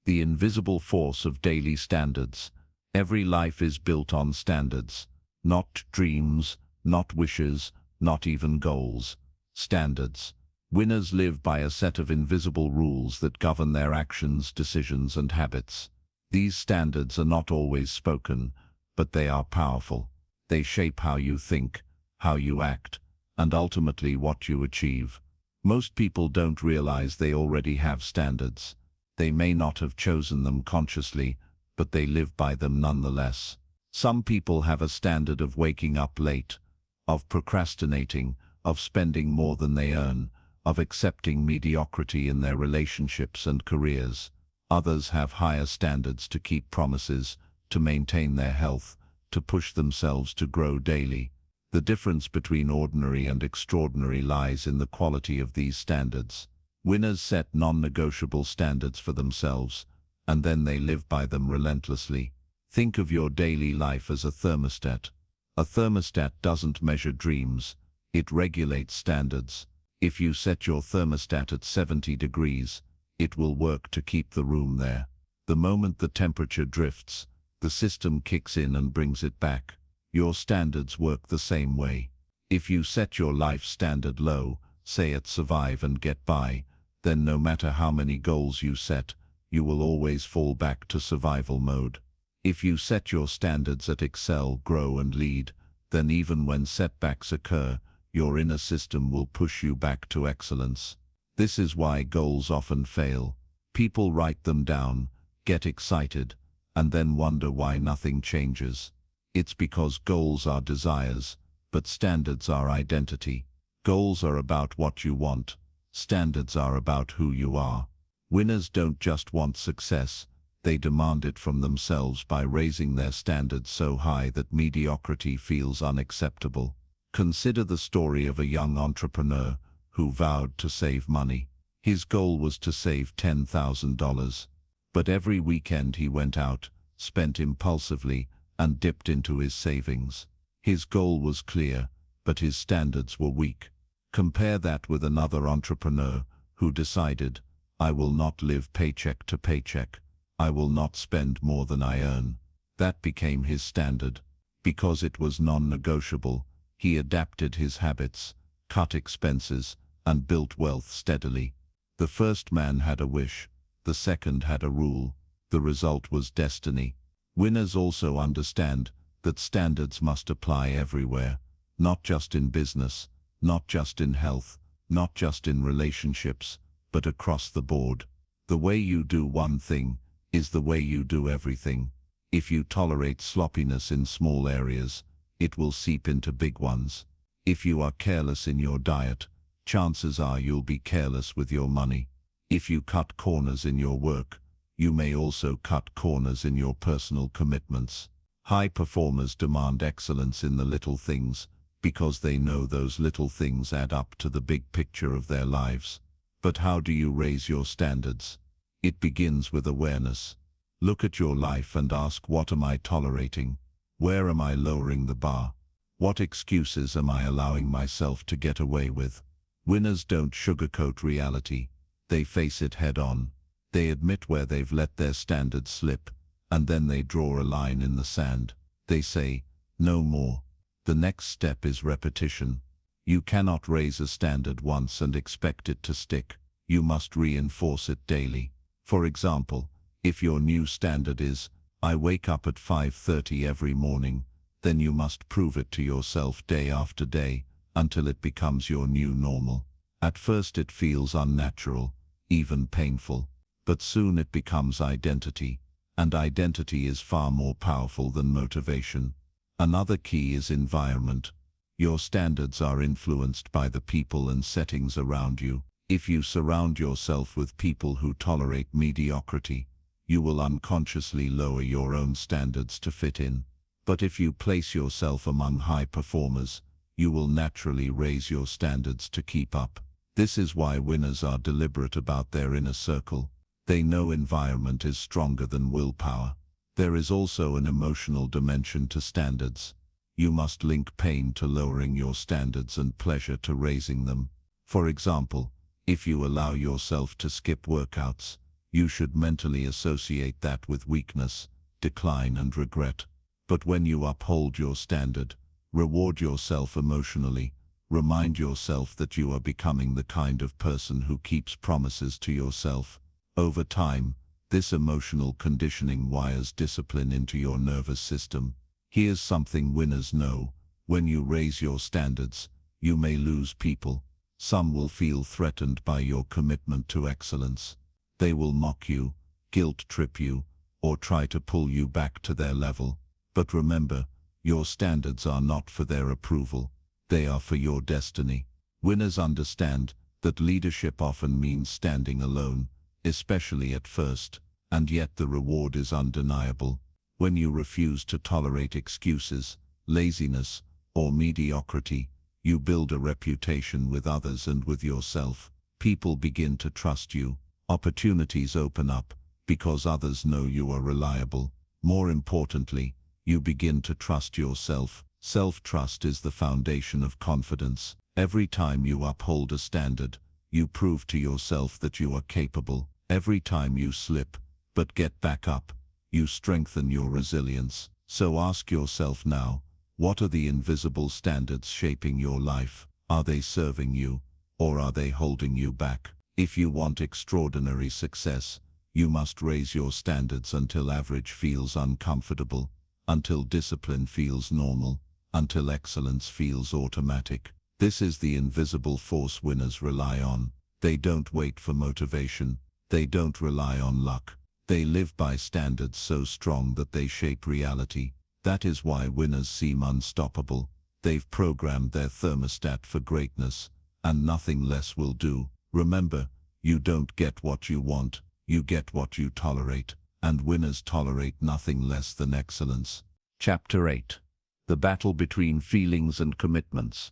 The invisible force of daily standards. Every life is built on standards. Not dreams, not wishes, not even goals. Standards. Winners live by a set of invisible rules that govern their actions, decisions, and habits. These standards are not always spoken, but they are powerful. They shape how you think, how you act, and ultimately what you achieve. Most people don't realize they already have standards. They may not have chosen them consciously, but they live by them nonetheless. Some people have a standard of waking up late, of procrastinating, of spending more than they earn, of accepting mediocrity in their relationships and careers. Others have higher standards to keep promises, to maintain their health, to push themselves to grow daily. The difference between ordinary and extraordinary lies in the quality of these standards. Winners set non-negotiable standards for themselves, and then they live by them relentlessly. Think of your daily life as a thermostat. A thermostat doesn't measure dreams, it regulates standards. If you set your thermostat at 70 degrees, it will work to keep the room there. The moment the temperature drifts, the system kicks in and brings it back. Your standards work the same way. If you set your life standard low, say at survive and get by, then no matter how many goals you set, you will always fall back to survival mode. If you set your standards at excel, grow and lead, then even when setbacks occur, your inner system will push you back to excellence. This is why goals often fail. People write them down, get excited, and then wonder why nothing changes. It's because goals are desires, but standards are identity. Goals are about what you want. Standards are about who you are. Winners don't just want success, they demand it from themselves by raising their standards so high that mediocrity feels unacceptable. Consider the story of a young entrepreneur who vowed to save money. His goal was to save $10,000. But every weekend he went out, spent impulsively, and dipped into his savings. His goal was clear, but his standards were weak. Compare that with another entrepreneur who decided, I will not live paycheck to paycheck. I will not spend more than I earn. That became his standard. Because it was non-negotiable, he adapted his habits, cut expenses, and built wealth steadily. The first man had a wish, the second had a rule. The result was destiny. Winners also understand that standards must apply everywhere, not just in business, not just in health, not just in relationships, but across the board. The way you do one thing is the way you do everything. If you tolerate sloppiness in small areas, it will seep into big ones. If you are careless in your diet, chances are you'll be careless with your money. If you cut corners in your work, you may also cut corners in your personal commitments. High performers demand excellence in the little things, because they know those little things add up to the big picture of their lives. But how do you raise your standards? It begins with awareness. Look at your life and ask, what am I tolerating? Where am I lowering the bar? What excuses am I allowing myself to get away with? Winners don't sugarcoat reality. They face it head on. They admit where they've let their standards slip, and then they draw a line in the sand. They say, no more. The next step is repetition. You cannot raise a standard once and expect it to stick. you must reinforce it daily. For example, if your new standard is, I wake up at 5:30 every morning, then you must prove it to yourself day after day, until it becomes your new normal. At first it feels unnatural, even painful, but soon it becomes identity, and identity is far more powerful than motivation. Another key is environment. Your standards are influenced by the people and settings around you. If you surround yourself with people who tolerate mediocrity, you will unconsciously lower your own standards to fit in. But if you place yourself among high performers, you will naturally raise your standards to keep up. This is why winners are deliberate about their inner circle. They know environment is stronger than willpower. There is also an emotional dimension to standards. You must link pain to lowering your standards and pleasure to raising them. For example, if you allow yourself to skip workouts, you should mentally associate that with weakness, decline and regret. But when you uphold your standard, reward yourself emotionally, remind yourself that you are becoming the kind of person who keeps promises to yourself. Over time, this emotional conditioning wires discipline into your nervous system. Here's something winners know: when you raise your standards, you may lose people. Some will feel threatened by your commitment to excellence. They will mock you, guilt-trip you, or try to pull you back to their level. But remember, your standards are not for their approval. They are for your destiny. Winners understand that leadership often means standing alone, especially at first, and yet the reward is undeniable. When you refuse to tolerate excuses, laziness, or mediocrity, you build a reputation with others and with yourself. People begin to trust you. Opportunities open up because others know you are reliable. More importantly, you begin to trust yourself. Self-trust is the foundation of confidence. Every time you uphold a standard, you prove to yourself that you are capable. Every time you slip, but get back up, you strengthen your resilience. So ask yourself now, what are the invisible standards shaping your life? Are they serving you, or are they holding you back? If you want extraordinary success, you must raise your standards until average feels uncomfortable, until discipline feels normal, until excellence feels automatic. This is the invisible force winners rely on. They don't wait for motivation. They don't rely on luck. They live by standards so strong that they shape reality. That is why winners seem unstoppable. They've programmed their thermostat for greatness, and nothing less will do. Remember, you don't get what you want, you get what you tolerate, and winners tolerate nothing less than excellence. Chapter 8. The battle between feelings and commitments.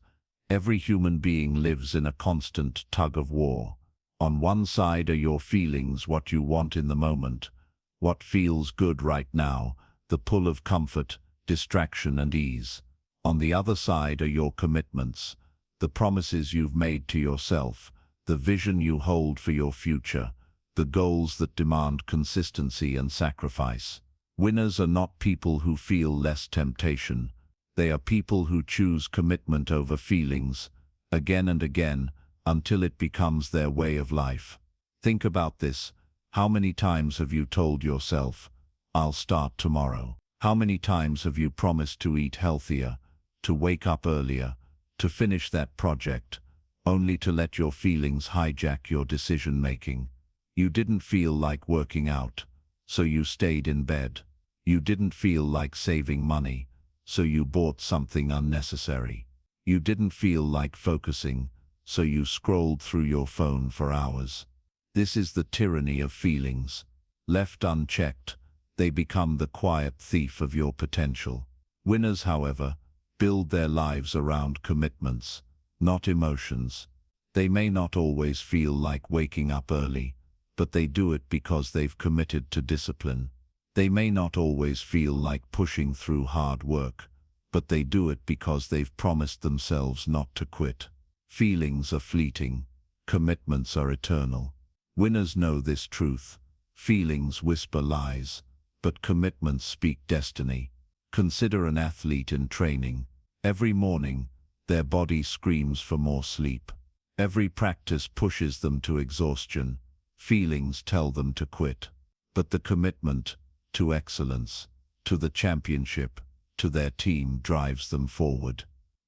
Every human being lives in a constant tug-of-war. On one side are your feelings, what you want in the moment, what feels good right now, the pull of comfort, distraction and ease. On the other side are your commitments, the promises you've made to yourself, the vision you hold for your future, the goals that demand consistency and sacrifice. Winners are not people who feel less temptation. They are people who choose commitment over feelings, again and again, until it becomes their way of life. Think about this. How many times have you told yourself, I'll start tomorrow? How many times have you promised to eat healthier, to wake up earlier, to finish that project, only to let your feelings hijack your decision-making? You didn't feel like working out, so you stayed in bed. You didn't feel like saving money, so you bought something unnecessary. You didn't feel like focusing, so you scrolled through your phone for hours. This is the tyranny of feelings. Left unchecked, they become the quiet thief of your potential. Winners, however, build their lives around commitments, not emotions. They may not always feel like waking up early, but they do it because they've committed to discipline. They may not always feel like pushing through hard work, but they do it because they've promised themselves not to quit. Feelings are fleeting, commitments are eternal. Winners know this truth. Feelings whisper lies, but commitments speak destiny. Consider an athlete in training. Every morning, their body screams for more sleep. Every practice pushes them to exhaustion. Feelings tell them to quit. But the commitment to excellence, to the championship, to their team drives them forward.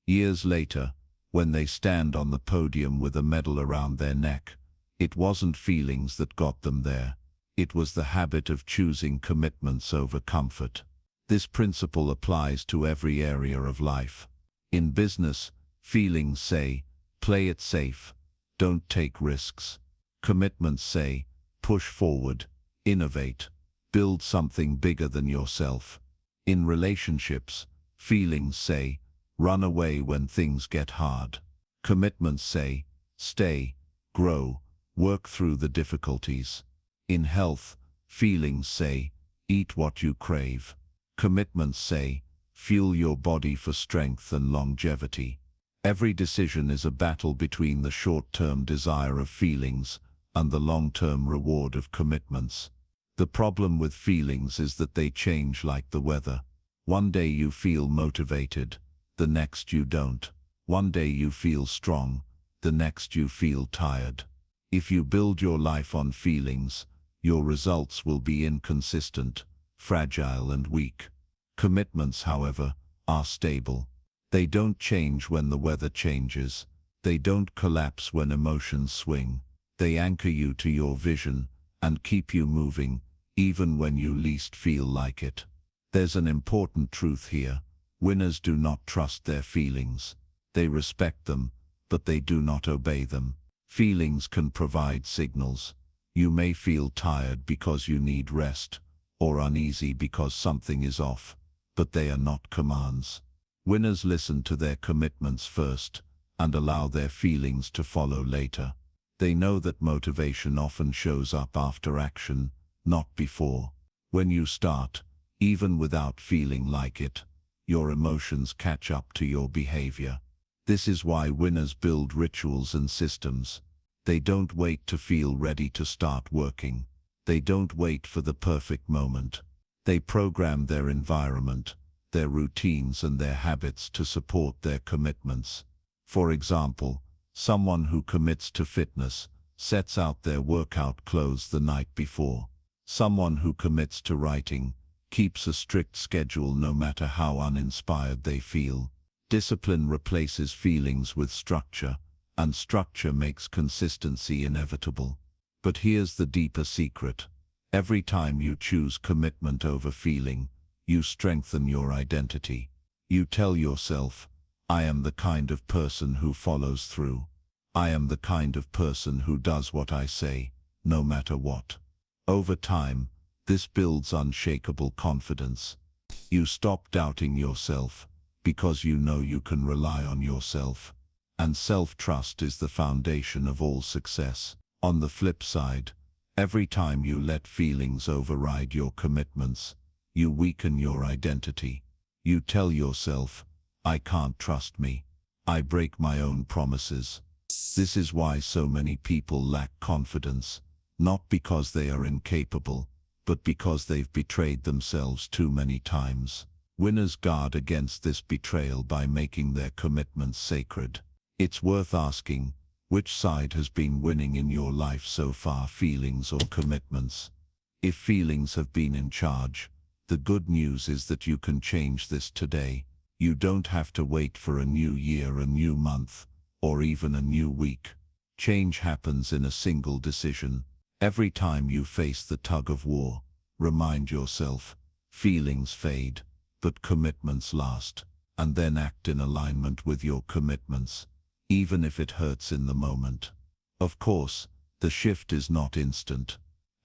Years later, when they stand on the podium with a medal around their neck, it wasn't feelings that got them there. It was the habit of choosing commitments over comfort. This principle applies to every area of life. In business, feelings say, play it safe, don't take risks. Commitments say, push forward, innovate, build something bigger than yourself. In relationships, feelings say, run away when things get hard. Commitments say, stay, grow, work through the difficulties. In health, feelings say, eat what you crave. Commitments say, fuel your body for strength and longevity. Every decision is a battle between the short-term desire of feelings and the long-term reward of commitments. The problem with feelings is that they change like the weather. One day you feel motivated, the next you don't. One day you feel strong, the next you feel tired. If you build your life on feelings, your results will be inconsistent, fragile and weak. Commitments, however, are stable. They don't change when the weather changes. They don't collapse when emotions swing. They anchor you to your vision and keep you moving, even when you least feel like it. There's an important truth here. Winners do not trust their feelings. They respect them, but they do not obey them. Feelings can provide signals. You may feel tired because you need rest, or uneasy because something is off, but they are not commands. Winners listen to their commitments first and allow their feelings to follow later. They know that motivation often shows up after action, not before. When you start, even without feeling like it, your emotions catch up to your behavior. This is why winners build rituals and systems. They don't wait to feel ready to start working. They don't wait for the perfect moment. They program their environment, their routines and their habits to support their commitments. For example, someone who commits to fitness sets out their workout clothes the night before. Someone who commits to writing keeps a strict schedule no matter how uninspired they feel. Discipline replaces feelings with structure, and structure makes consistency inevitable. But here's the deeper secret. Every time you choose commitment over feeling, you strengthen your identity. You tell yourself, I am the kind of person who follows through. I am the kind of person who does what I say, no matter what. Over time, this builds unshakable confidence. You stop doubting yourself, because you know you can rely on yourself. And self-trust is the foundation of all success. On the flip side, every time you let feelings override your commitments, you weaken your identity. You tell yourself, I can't trust me. I break my own promises. This is why so many people lack confidence, not because they are incapable, but because they've betrayed themselves too many times. Winners guard against this betrayal by making their commitments sacred. It's worth asking, which side has been winning in your life so far, feelings or commitments? If feelings have been in charge, the good news is that you can change this today. You don't have to wait for a new year, a new month, or even a new week. Change happens in a single decision. Every time you face the tug of war, remind yourself, feelings fade, but commitments last, and then act in alignment with your commitments, even if it hurts in the moment. Of course, the shift is not instant.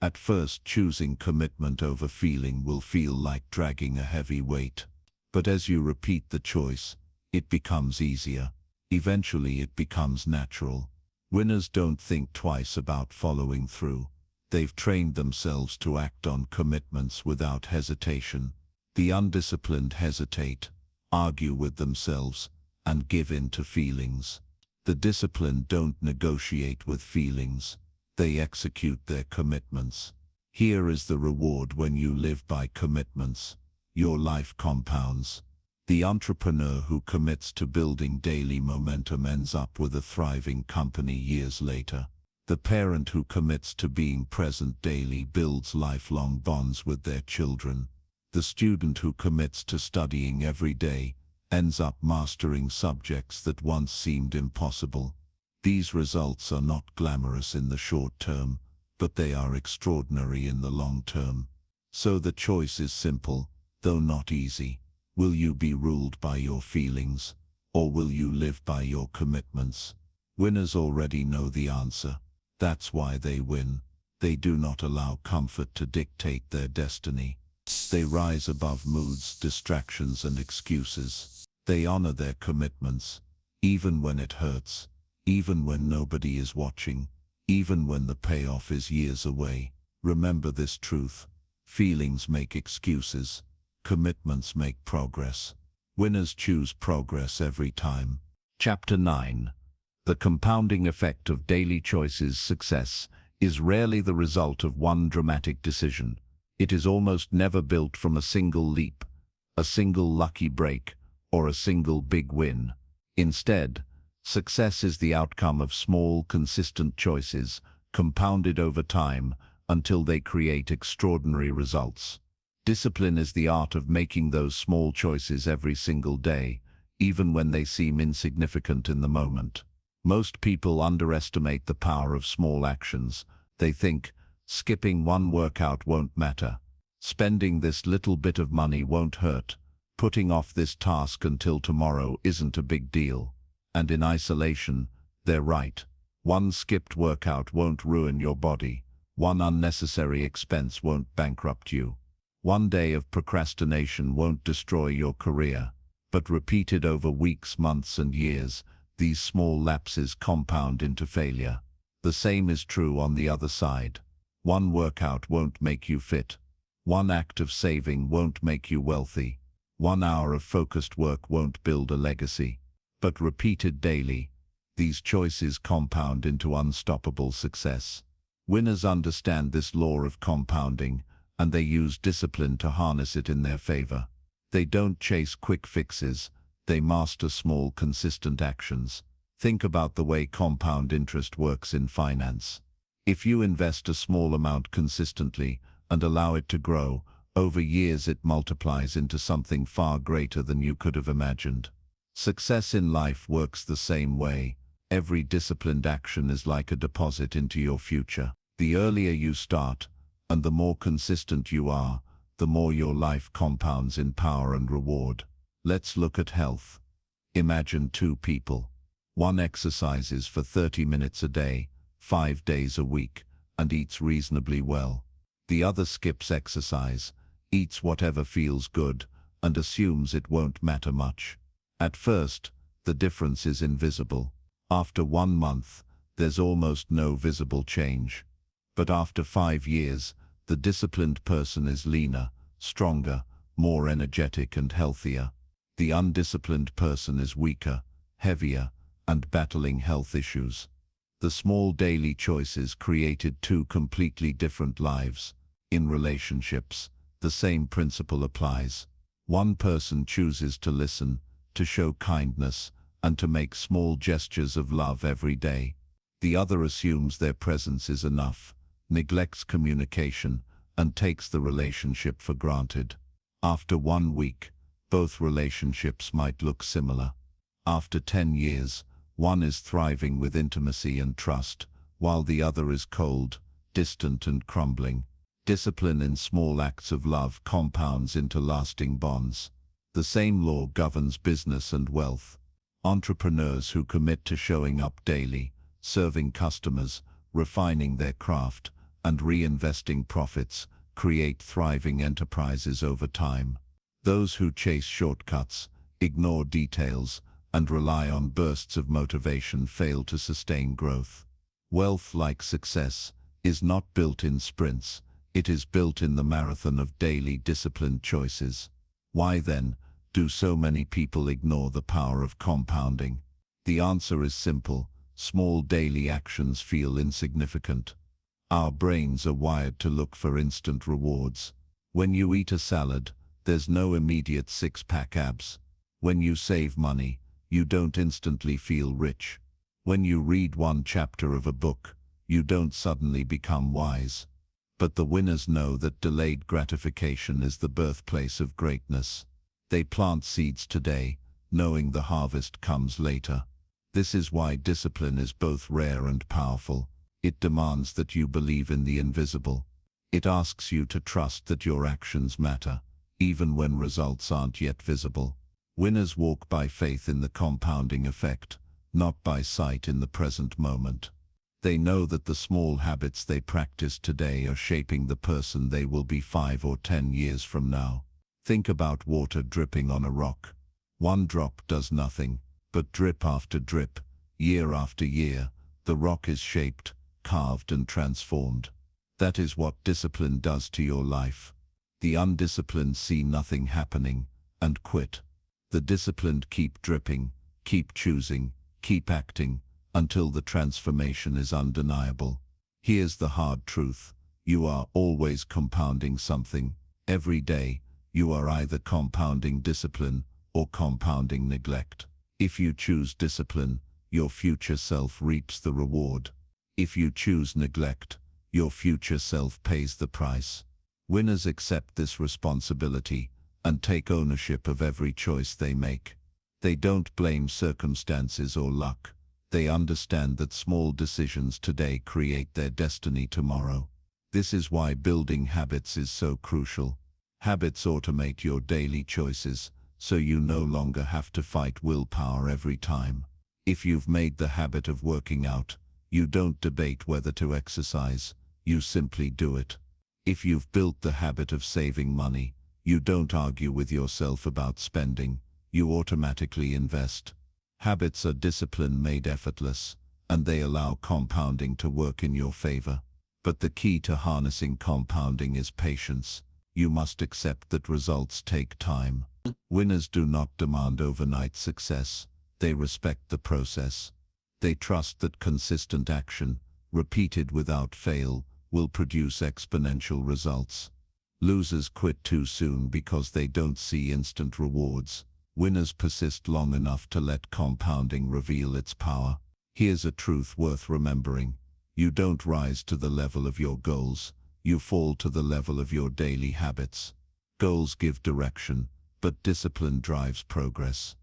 At first, choosing commitment over feeling will feel like dragging a heavy weight. But as you repeat the choice, it becomes easier. Eventually it becomes natural. Winners don't think twice about following through. They've trained themselves to act on commitments without hesitation. The undisciplined hesitate, argue with themselves, and give in to feelings. The disciplined don't negotiate with feelings. They execute their commitments. Here is the reward when you live by commitments. Your life compounds. The entrepreneur who commits to building daily momentum ends up with a thriving company years later. The parent who commits to being present daily builds lifelong bonds with their children. The student who commits to studying every day ends up mastering subjects that once seemed impossible. These results are not glamorous in the short term, but they are extraordinary in the long term. So the choice is simple, though not easy. Will you be ruled by your feelings, or will you live by your commitments? Winners already know the answer. That's why they win. They do not allow comfort to dictate their destiny. They rise above moods, distractions, and excuses. They honor their commitments, even when it hurts, even when nobody is watching, even when the payoff is years away. Remember this truth: feelings make excuses, commitments make progress. Winners choose progress every time. Chapter 9. The compounding effect of daily choices. Success is rarely the result of one dramatic decision. It is almost never built from a single leap, a single lucky break, or a single big win. Instead, success is the outcome of small, consistent choices, compounded over time until they create extraordinary results. Discipline is the art of making those small choices every single day, even when they seem insignificant in the moment. Most people underestimate the power of small actions. They think, skipping one workout won't matter. Spending this little bit of money won't hurt. Putting off this task until tomorrow isn't a big deal. And in isolation, they're right. One skipped workout won't ruin your body. One unnecessary expense won't bankrupt you. One day of procrastination won't destroy your career. But repeated over weeks, months, and years, these small lapses compound into failure. The same is true on the other side. One workout won't make you fit. One act of saving won't make you wealthy. 1 hour of focused work won't build a legacy. But repeated daily, these choices compound into unstoppable success. Winners understand this law of compounding, and they use discipline to harness it in their favor. They don't chase quick fixes. They master small, consistent actions. Think about the way compound interest works in finance. If you invest a small amount consistently and allow it to grow, over years it multiplies into something far greater than you could have imagined. Success in life works the same way. Every disciplined action is like a deposit into your future. The earlier you start, and the more consistent you are, the more your life compounds in power and reward. Let's look at health. Imagine 2 people. One exercises for 30 minutes a day, 5 days a week, and eats reasonably well. The other skips exercise, eats whatever feels good, and assumes it won't matter much. At first, the difference is invisible. After 1 month, there's almost no visible change. But after 5 years, the disciplined person is leaner, stronger, more energetic and healthier. The undisciplined person is weaker, heavier, and battling health issues. The small daily choices created 2 completely different lives. In relationships, the same principle applies. One person chooses to listen, to show kindness, and to make small gestures of love every day. The other assumes their presence is enough, neglects communication, and takes the relationship for granted. After 1 week, both relationships might look similar. After 10 years, one is thriving with intimacy and trust, while the other is cold, distant, and crumbling. Discipline in small acts of love compounds into lasting bonds. The same law governs business and wealth. Entrepreneurs who commit to showing up daily, serving customers, refining their craft, and reinvesting profits, create thriving enterprises over time. Those who chase shortcuts, ignore details, and rely on bursts of motivation fail to sustain growth. Wealth, like success, is not built in sprints. It is built in the marathon of daily disciplined choices. Why then do so many people ignore the power of compounding? The answer is simple. Small daily actions feel insignificant. Our brains are wired to look for instant rewards. When you eat a salad, there's no immediate 6-pack abs. When you save money, you don't instantly feel rich. When you read one chapter of a book, you don't suddenly become wise. But the winners know that delayed gratification is the birthplace of greatness. They plant seeds today, knowing the harvest comes later. This is why discipline is both rare and powerful. It demands that you believe in the invisible. It asks you to trust that your actions matter, even when results aren't yet visible. Winners walk by faith in the compounding effect, not by sight in the present moment. They know that the small habits they practice today are shaping the person they will be 5 or 10 years from now. Think about water dripping on a rock. One drop does nothing, but drip after drip, year after year, the rock is shaped, carved and transformed. That is what discipline does to your life. The undisciplined see nothing happening and quit. The disciplined keep dripping, keep choosing, keep acting, until the transformation is undeniable. Here's the hard truth. You are always compounding something. Every day, you are either compounding discipline or compounding neglect. If you choose discipline, your future self reaps the reward. If you choose neglect, your future self pays the price. Winners accept this responsibility and take ownership of every choice they make. They don't blame circumstances or luck. They understand that small decisions today create their destiny tomorrow. This is why building habits is so crucial. Habits automate your daily choices, so you no longer have to fight willpower every time. If you've made the habit of working out, you don't debate whether to exercise, you simply do it. If you've built the habit of saving money, you don't argue with yourself about spending, you automatically invest. Habits are discipline made effortless, and they allow compounding to work in your favor. But the key to harnessing compounding is patience. You must accept that results take time. Winners do not demand overnight success. They respect the process. They trust that consistent action, repeated without fail, will produce exponential results. Losers quit too soon because they don't see instant rewards. Winners persist long enough to let compounding reveal its power. Here's a truth worth remembering. You don't rise to the level of your goals. You fall to the level of your daily habits. Goals give direction, but discipline drives progress.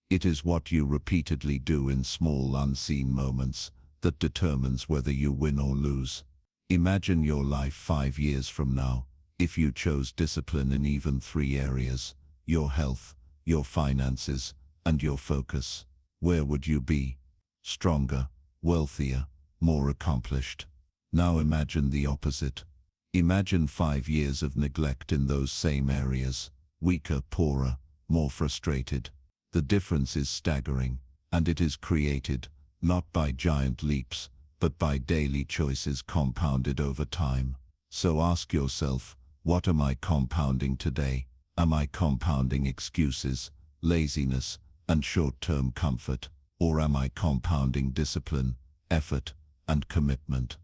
It is what you repeatedly do in small unseen moments that determines whether you win or lose. Imagine your life 5 years from now. If you chose discipline in even 3 areas, your health, your finances, and your focus, where would you be? Stronger, wealthier, more accomplished. Now imagine the opposite. Imagine 5 years of neglect in those same areas, weaker, poorer, more frustrated. The difference is staggering, and it is created, not by giant leaps, but by daily choices compounded over time. So ask yourself, what am I compounding today? Am I compounding excuses, laziness, and short-term comfort? Or am I compounding discipline, effort, and commitment?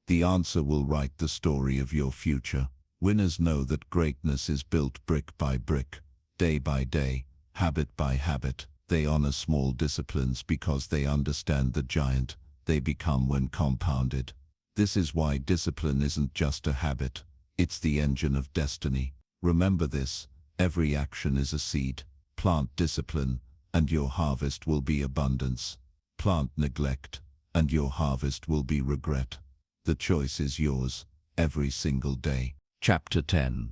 The answer will write the story of your future. Winners know that greatness is built brick by brick, day by day, habit by habit. They honor small disciplines because they understand the giant they become when compounded. This is why discipline isn't just a habit, it's the engine of destiny. Remember this. Every action is a seed. Plant discipline, and your harvest will be abundance. Plant neglect, and your harvest will be regret. The choice is yours, every single day. Chapter 10.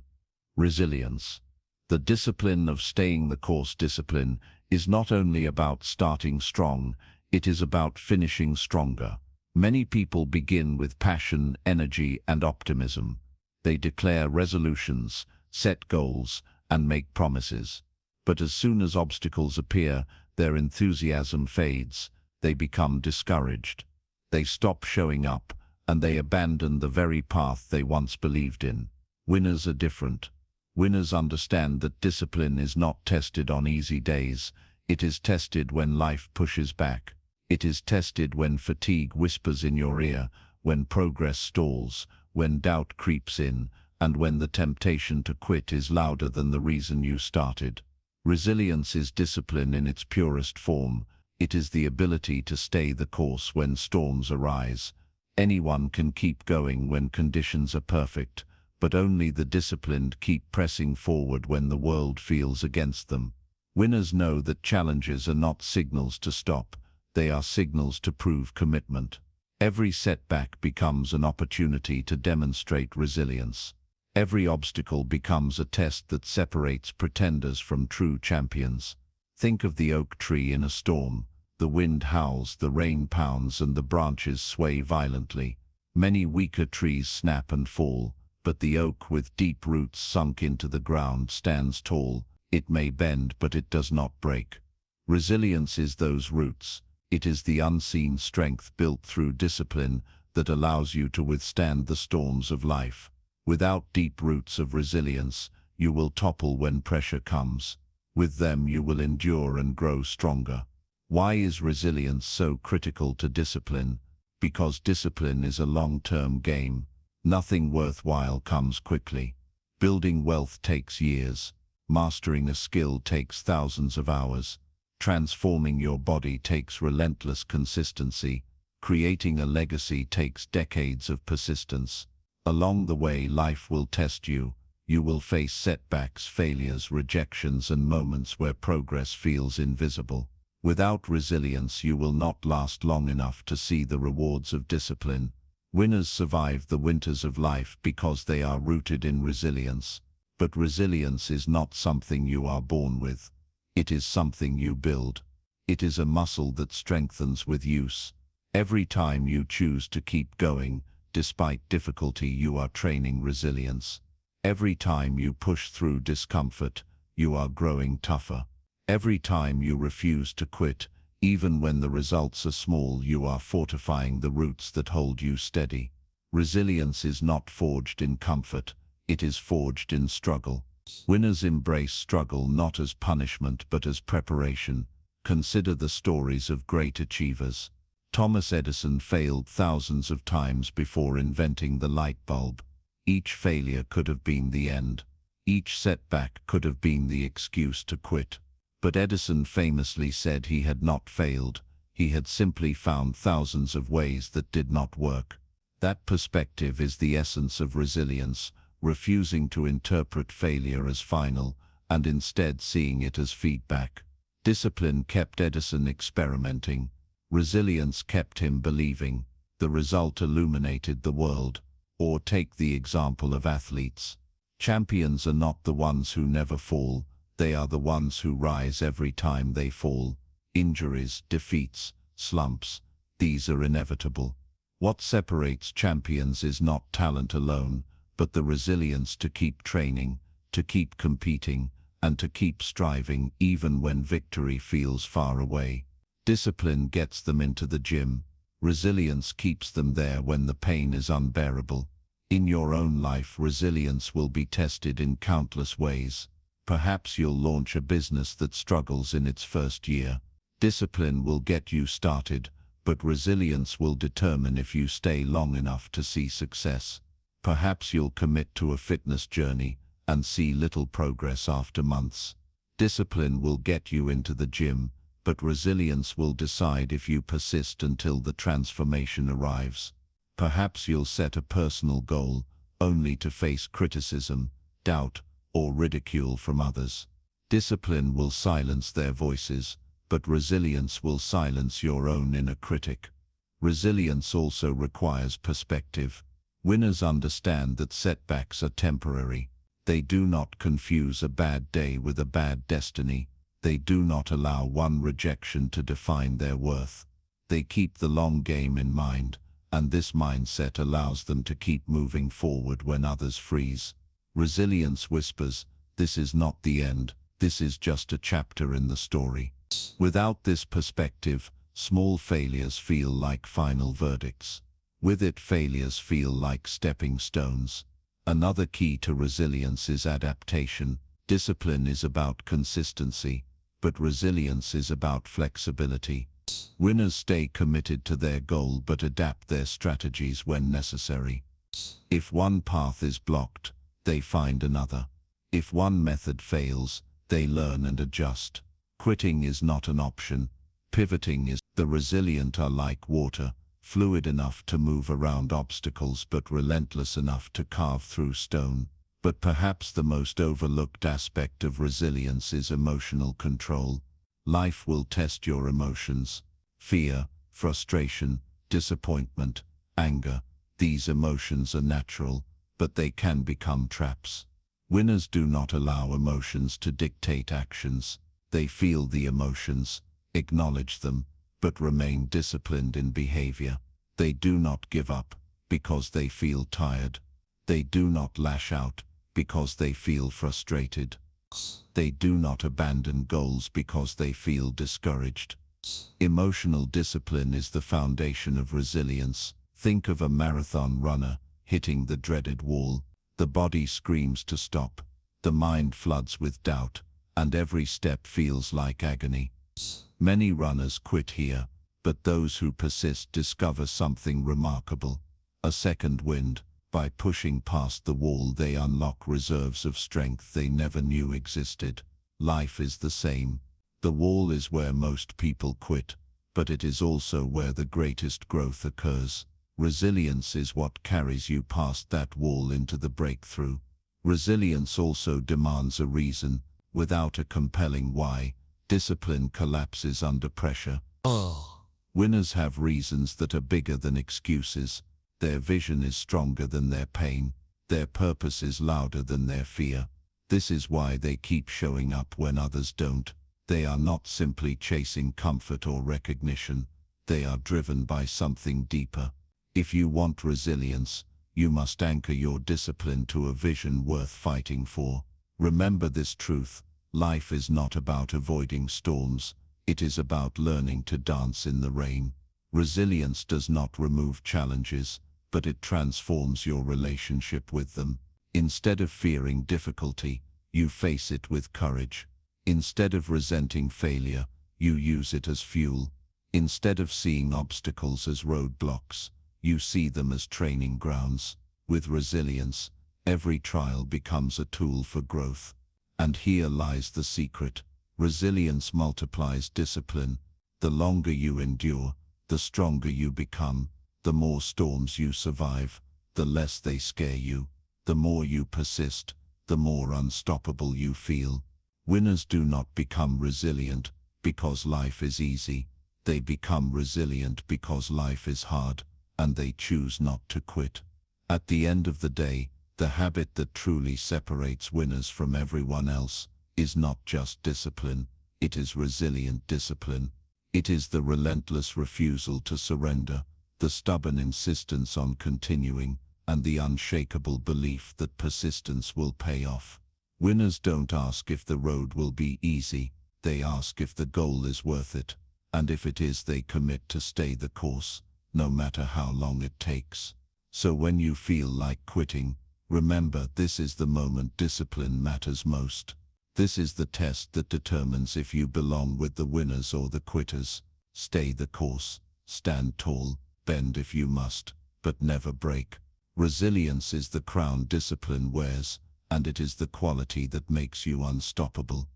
Resilience. The discipline of staying the course. Discipline is not only about starting strong, it is about finishing stronger. Many people begin with passion, energy, and optimism. They declare resolutions, set goals, and make promises. But as soon as obstacles appear, their enthusiasm fades. They become discouraged. They stop showing up, and they abandon the very path they once believed in. Winners are different. Winners understand that discipline is not tested on easy days. It is tested when life pushes back. It is tested when fatigue whispers in your ear, when progress stalls, when doubt creeps in, and when the temptation to quit is louder than the reason you started. Resilience is discipline in its purest form. It is the ability to stay the course when storms arise. Anyone can keep going when conditions are perfect, but only the disciplined keep pressing forward when the world feels against them. Winners know that challenges are not signals to stop, they are signals to prove commitment. Every setback becomes an opportunity to demonstrate resilience. Every obstacle becomes a test that separates pretenders from true champions. Think of the oak tree in a storm. The wind howls, the rain pounds, and the branches sway violently. Many weaker trees snap and fall, but the oak with deep roots sunk into the ground stands tall. It may bend, but it does not break. Resilience is those roots. It is the unseen strength built through discipline that allows you to withstand the storms of life. Without deep roots of resilience, you will topple when pressure comes. With them, you will endure and grow stronger. Why is resilience so critical to discipline? Because discipline is a long-term game. Nothing worthwhile comes quickly. Building wealth takes years. Mastering a skill takes thousands of hours. Transforming your body takes relentless consistency. Creating a legacy takes decades of persistence. Along the way, life will test you. You will face setbacks, failures, rejections, and moments where progress feels invisible. Without resilience, you will not last long enough to see the rewards of discipline. Winners survive the winters of life because they are rooted in resilience. But resilience is not something you are born with. It is something you build. It is a muscle that strengthens with use. Every time you choose to keep going, despite difficulty, you are training resilience. Every time you push through discomfort, you are growing tougher. Every time you refuse to quit, even when the results are small, you are fortifying the roots that hold you steady. Resilience is not forged in comfort, it is forged in struggle. Winners embrace struggle not as punishment but as preparation. Consider the stories of great achievers. Thomas Edison failed thousands of times before inventing the light bulb. Each failure could have been the end. Each setback could have been the excuse to quit. But Edison famously said he had not failed. He had simply found thousands of ways that did not work. That perspective is the essence of resilience, refusing to interpret failure as final, and instead seeing it as feedback. Discipline kept Edison experimenting. Resilience kept him believing. The result illuminated the world. Or take the example of athletes. Champions are not the ones who never fall. They are the ones who rise every time they fall. Injuries, defeats, slumps, these are inevitable. What separates champions is not talent alone, but the resilience to keep training, to keep competing, and to keep striving even when victory feels far away. Discipline gets them into the gym. Resilience keeps them there when the pain is unbearable. In your own life, resilience will be tested in countless ways. Perhaps you'll launch a business that struggles in its first year. Discipline will get you started, but resilience will determine if you stay long enough to see success. Perhaps you'll commit to a fitness journey and see little progress after months. Discipline will get you into the gym, but resilience will decide if you persist until the transformation arrives. Perhaps you'll set a personal goal, only to face criticism, doubt, or ridicule from others. Discipline will silence their voices, but resilience will silence your own inner critic. Resilience also requires perspective. Winners understand that setbacks are temporary. They do not confuse a bad day with a bad destiny. They do not allow one rejection to define their worth. They keep the long game in mind, and this mindset allows them to keep moving forward when others freeze. Resilience whispers, "This is not the end, this is just a chapter in the story." Without this perspective, small failures feel like final verdicts. With it, failures feel like stepping stones. Another key to resilience is adaptation. Discipline is about consistency, but resilience is about flexibility. Winners stay committed to their goal but adapt their strategies when necessary. If one path is blocked, they find another. If one method fails, They learn and adjust. Quitting is not an option. Pivoting is. The resilient are like water, fluid enough to move around obstacles but relentless enough to carve through stone. But perhaps the most overlooked aspect of resilience is emotional control. Life will test your emotions. Fear, frustration, disappointment, anger. These emotions are natural, but they can become traps. Winners do not allow emotions to dictate actions. They feel the emotions, acknowledge them, but remain disciplined in behavior. They do not give up because they feel tired. They do not lash out because they feel frustrated. They do not abandon goals because they feel discouraged. Emotional discipline is the foundation of resilience. Think of a marathon runner hitting the dreaded wall. The body screams to stop. The mind floods with doubt, and every step feels like agony. Many runners quit here, but those who persist discover something remarkable. A second wind. By pushing past the wall, they unlock reserves of strength they never knew existed. Life is the same. The wall is where most people quit, but it is also where the greatest growth occurs. Resilience is what carries you past that wall into the breakthrough. Resilience also demands a reason. Without a compelling why, discipline collapses under pressure. Winners have reasons that are bigger than excuses. Their vision is stronger than their pain. Their purpose is louder than their fear. This is why they keep showing up when others don't. They are not simply chasing comfort or recognition. They are driven by something deeper. If you want resilience, you must anchor your discipline to a vision worth fighting for. Remember this truth: life is not about avoiding storms. It is about learning to dance in the rain. Resilience does not remove challenges, but it transforms your relationship with them. Instead of fearing difficulty, you face it with courage. Instead of resenting failure, you use it as fuel. Instead of seeing obstacles as roadblocks, you see them as training grounds. With resilience, every trial becomes a tool for growth. And here lies the secret. Resilience multiplies discipline. The longer you endure, the stronger you become. The more storms you survive, the less they scare you. The more you persist, the more unstoppable you feel. Winners do not become resilient because life is easy. They become resilient because life is hard, and they choose not to quit. At the end of the day, the habit that truly separates winners from everyone else is not just discipline, it is resilient discipline. It is the relentless refusal to surrender, the stubborn insistence on continuing, and the unshakable belief that persistence will pay off. Winners don't ask if the road will be easy, they ask if the goal is worth it. And if it is, they commit to stay the course, no matter how long it takes. So when you feel like quitting, remember this is the moment discipline matters most. This is the test that determines if you belong with the winners or the quitters. Stay the course, stand tall, bend if you must, but never break. Resilience is the crown discipline wears, and it is the quality that makes you unstoppable.